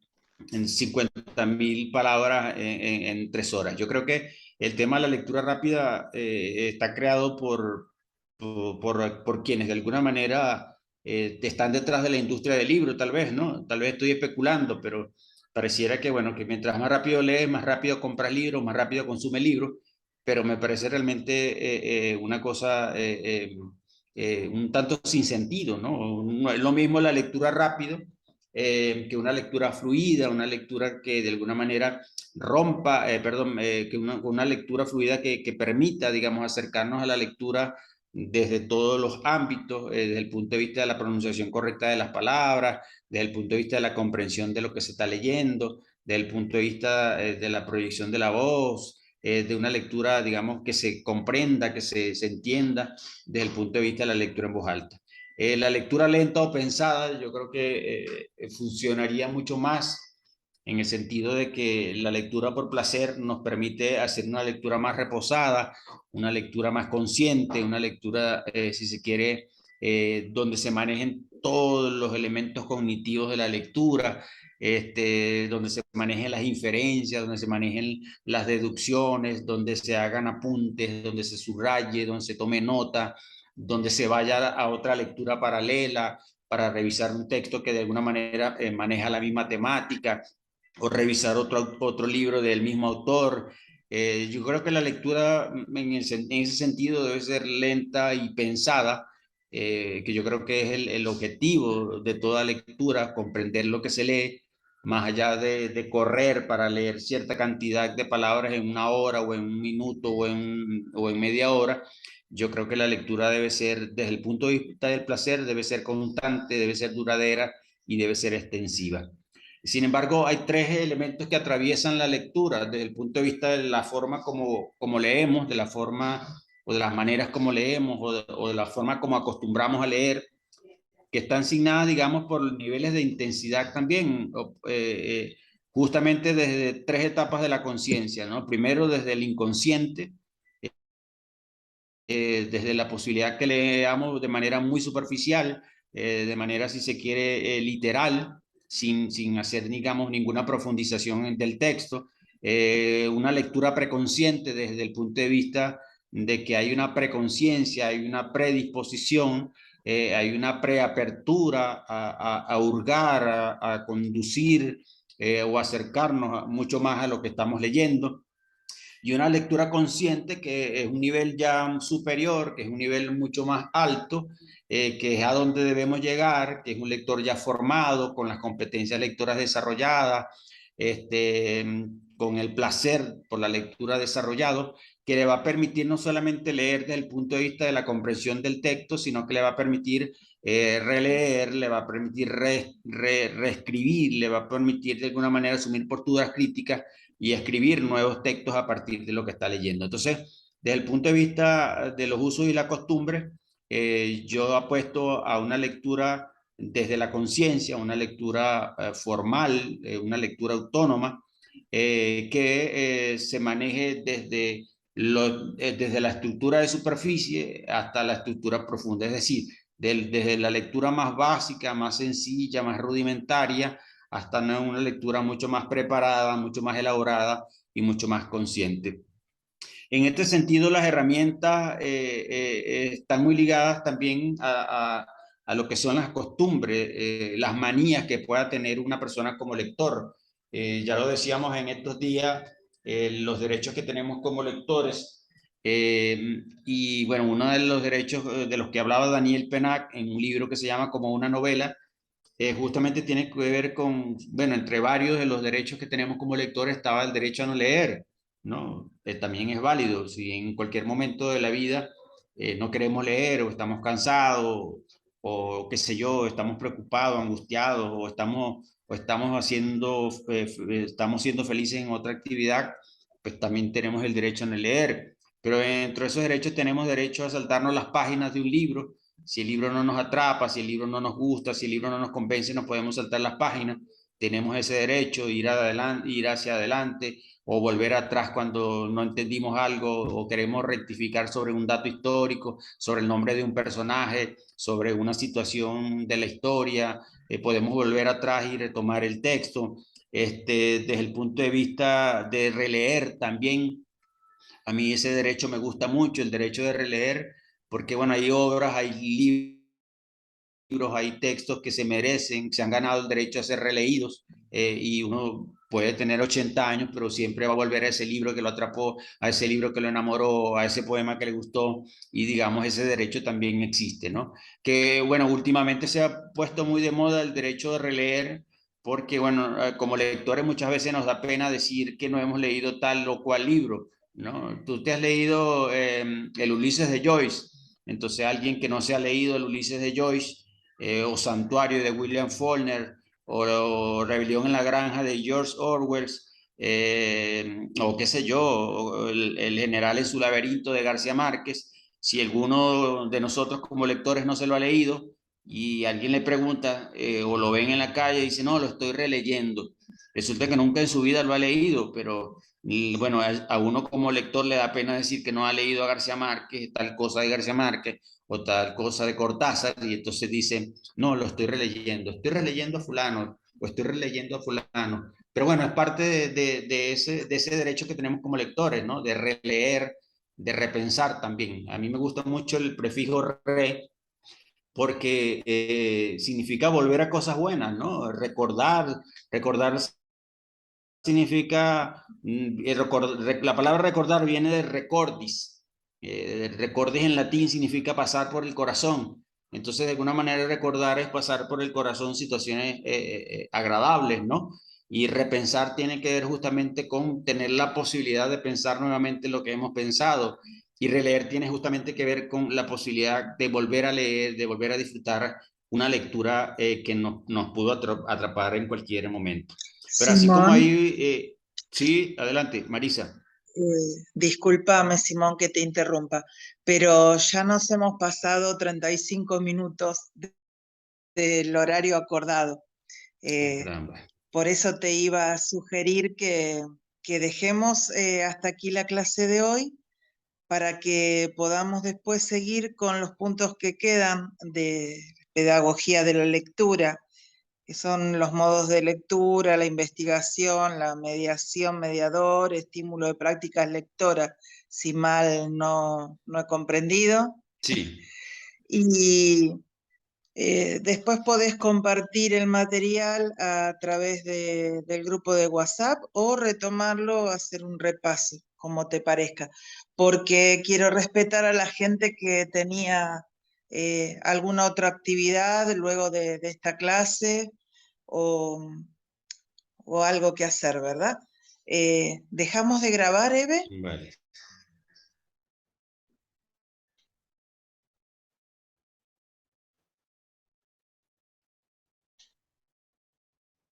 50.000 palabras en 3 horas. Yo creo que el tema de la lectura rápida está creado por quienes de alguna manera están detrás de la industria del libro, tal vez, ¿no? Tal vez estoy especulando, pero pareciera que, bueno, que mientras más rápido lees, más rápido compras libros, más rápido consumes libros, pero me parece realmente una cosa un tanto sin sentido, ¿no? No es lo mismo la lectura rápido que una lectura fluida, una lectura que de alguna manera rompa, perdón, que una lectura fluida que permita, digamos, acercarnos a la lectura desde todos los ámbitos, desde el punto de vista de la pronunciación correcta de las palabras, desde el punto de vista de la comprensión de lo que se está leyendo, desde el punto de vista de la proyección de la voz, de una lectura, digamos, que se comprenda, que se entienda desde el punto de vista de la lectura en voz alta. La lectura lenta o pensada, yo creo que funcionaría mucho más en el sentido de que la lectura por placer nos permite hacer una lectura más reposada, una lectura más consciente, una lectura, si se quiere, donde se manejen todos los elementos cognitivos de la lectura, donde se manejen las inferencias, donde se manejen las deducciones, donde se hagan apuntes, donde se subraye, donde se tome nota, donde se vaya a otra lectura paralela para revisar un texto que de alguna manera maneja la misma temática o revisar otro libro del mismo autor. Yo creo que la lectura en ese sentido debe ser lenta y pensada, que yo creo que es el objetivo de toda lectura, comprender lo que se lee, más allá de correr para leer cierta cantidad de palabras en una hora o en un minuto o en media hora. Yo creo que la lectura debe ser, desde el punto de vista del placer, debe ser constante, debe ser duradera y debe ser extensiva. Sin embargo, hay 3 elementos que atraviesan la lectura desde el punto de vista de la forma como leemos, de la forma o de las maneras como leemos o de la forma como acostumbramos a leer, que están asignadas, digamos, por niveles de intensidad también, justamente desde 3 etapas de la conciencia, ¿no? Primero desde el inconsciente, desde la posibilidad que leamos de manera muy superficial, de manera, si se quiere, literal, sin hacer, digamos, ninguna profundización del texto, una lectura preconsciente desde el punto de vista de que hay una preconciencia, hay una predisposición, hay una preapertura a hurgar, a conducir o acercarnos mucho más a lo que estamos leyendo, y una lectura consciente que es un nivel ya superior, que es un nivel mucho más alto, que es a donde debemos llegar, que es un lector ya formado, con las competencias lectoras desarrolladas, con el placer por la lectura desarrollado, que le va a permitir no solamente leer desde el punto de vista de la comprensión del texto, sino que le va a permitir releer, le va a permitir reescribir, le va a permitir de alguna manera asumir posturas críticas y escribir nuevos textos a partir de lo que está leyendo. Entonces, desde el punto de vista de los usos y las costumbres, yo apuesto a una lectura desde la conciencia, una lectura formal, una lectura autónoma, que se maneje desde la estructura de superficie hasta la estructura profunda, es decir, desde la lectura más básica, más sencilla, más rudimentaria, hasta una lectura mucho más preparada, mucho más elaborada y mucho más consciente. En este sentido, las herramientas están muy ligadas también a lo que son las costumbres, las manías que pueda tener una persona como lector. Ya lo decíamos en estos días, los derechos que tenemos como lectores. Y bueno, uno de los derechos de los que hablaba Daniel Pennac en un libro que se llama Como una novela, justamente tiene que ver con, bueno, entre varios de los derechos que tenemos como lectores estaba el derecho a no leer, ¿no? También es válido, si en cualquier momento de la vida no queremos leer o estamos cansados o qué sé yo, estamos preocupados, angustiados o estamos haciendo, estamos siendo felices en otra actividad, pues también tenemos el derecho a no leer. Pero dentro de esos derechos tenemos derecho a saltarnos las páginas de un libro. Si el libro no nos atrapa, si el libro no nos gusta, si el libro no nos convence, no podemos saltar las páginas. Tenemos ese derecho, ir adelante, ir hacia adelante o volver atrás cuando no entendimos algo o queremos rectificar sobre un dato histórico, sobre el nombre de un personaje, sobre una situación de la historia. Podemos volver atrás y retomar el texto. Desde el punto de vista de releer también, a mí ese derecho me gusta mucho, el derecho de releer, porque bueno, hay obras, hay libros, hay textos que se merecen, se han ganado el derecho a ser releídos, y uno puede tener 80 años, pero siempre va a volver a ese libro que lo atrapó, a ese libro que lo enamoró, a ese poema que le gustó, y digamos, ese derecho también existe, ¿no? Que bueno, últimamente se ha puesto muy de moda el derecho de releer, porque bueno, como lectores muchas veces nos da pena decir que no hemos leído tal o cual libro, ¿no? Tú te has leído el Ulises de Joyce, entonces alguien que no se ha leído el Ulises de Joyce, o Santuario de William Faulkner, o Rebelión en la Granja de George Orwell, o qué sé yo, el General en su laberinto de García Márquez. Si alguno de nosotros como lectores no se lo ha leído y alguien le pregunta, o lo ven en la calle y dice, no, lo estoy releyendo. Resulta que nunca en su vida lo ha leído, pero bueno, a uno como lector le da pena decir que no ha leído a García Márquez, tal cosa de García Márquez, o tal cosa de Cortázar, y entonces dice, no, lo estoy releyendo a fulano, o estoy releyendo a fulano. Pero bueno, es parte de ese derecho que tenemos como lectores, ¿no? De releer, de repensar también. A mí me gusta mucho el prefijo re, porque significa volver a cosas buenas, ¿no? Recordar significa, la palabra recordar viene de recordis. Recordis en latín significa pasar por el corazón. Entonces, de alguna manera, recordar es pasar por el corazón situaciones agradables, ¿no? Y repensar tiene que ver justamente con tener la posibilidad de pensar nuevamente lo que hemos pensado. Y releer tiene justamente que ver con la posibilidad de volver a leer, de volver a disfrutar una lectura que nos pudo atrapar en cualquier momento. Pero así como Simón, ahí, sí, adelante, Marisa. discúlpame, Simón, que te interrumpa, pero ya nos hemos pasado 35 minutos del horario acordado. Caramba. Por eso te iba a sugerir que dejemos hasta aquí la clase de hoy para que podamos después seguir con los puntos que quedan de pedagogía de la lectura, que son los modos de lectura, la investigación, la mediación, mediador, estímulo de prácticas lectoras, si mal no he comprendido. Sí. Y después podés compartir el material a través del grupo de WhatsApp o retomarlo, hacer un repaso, como te parezca, porque quiero respetar a la gente que tenía alguna otra actividad luego de esta clase o, o algo que hacer, ¿verdad? ¿Dejamos de grabar, Eve? Vale.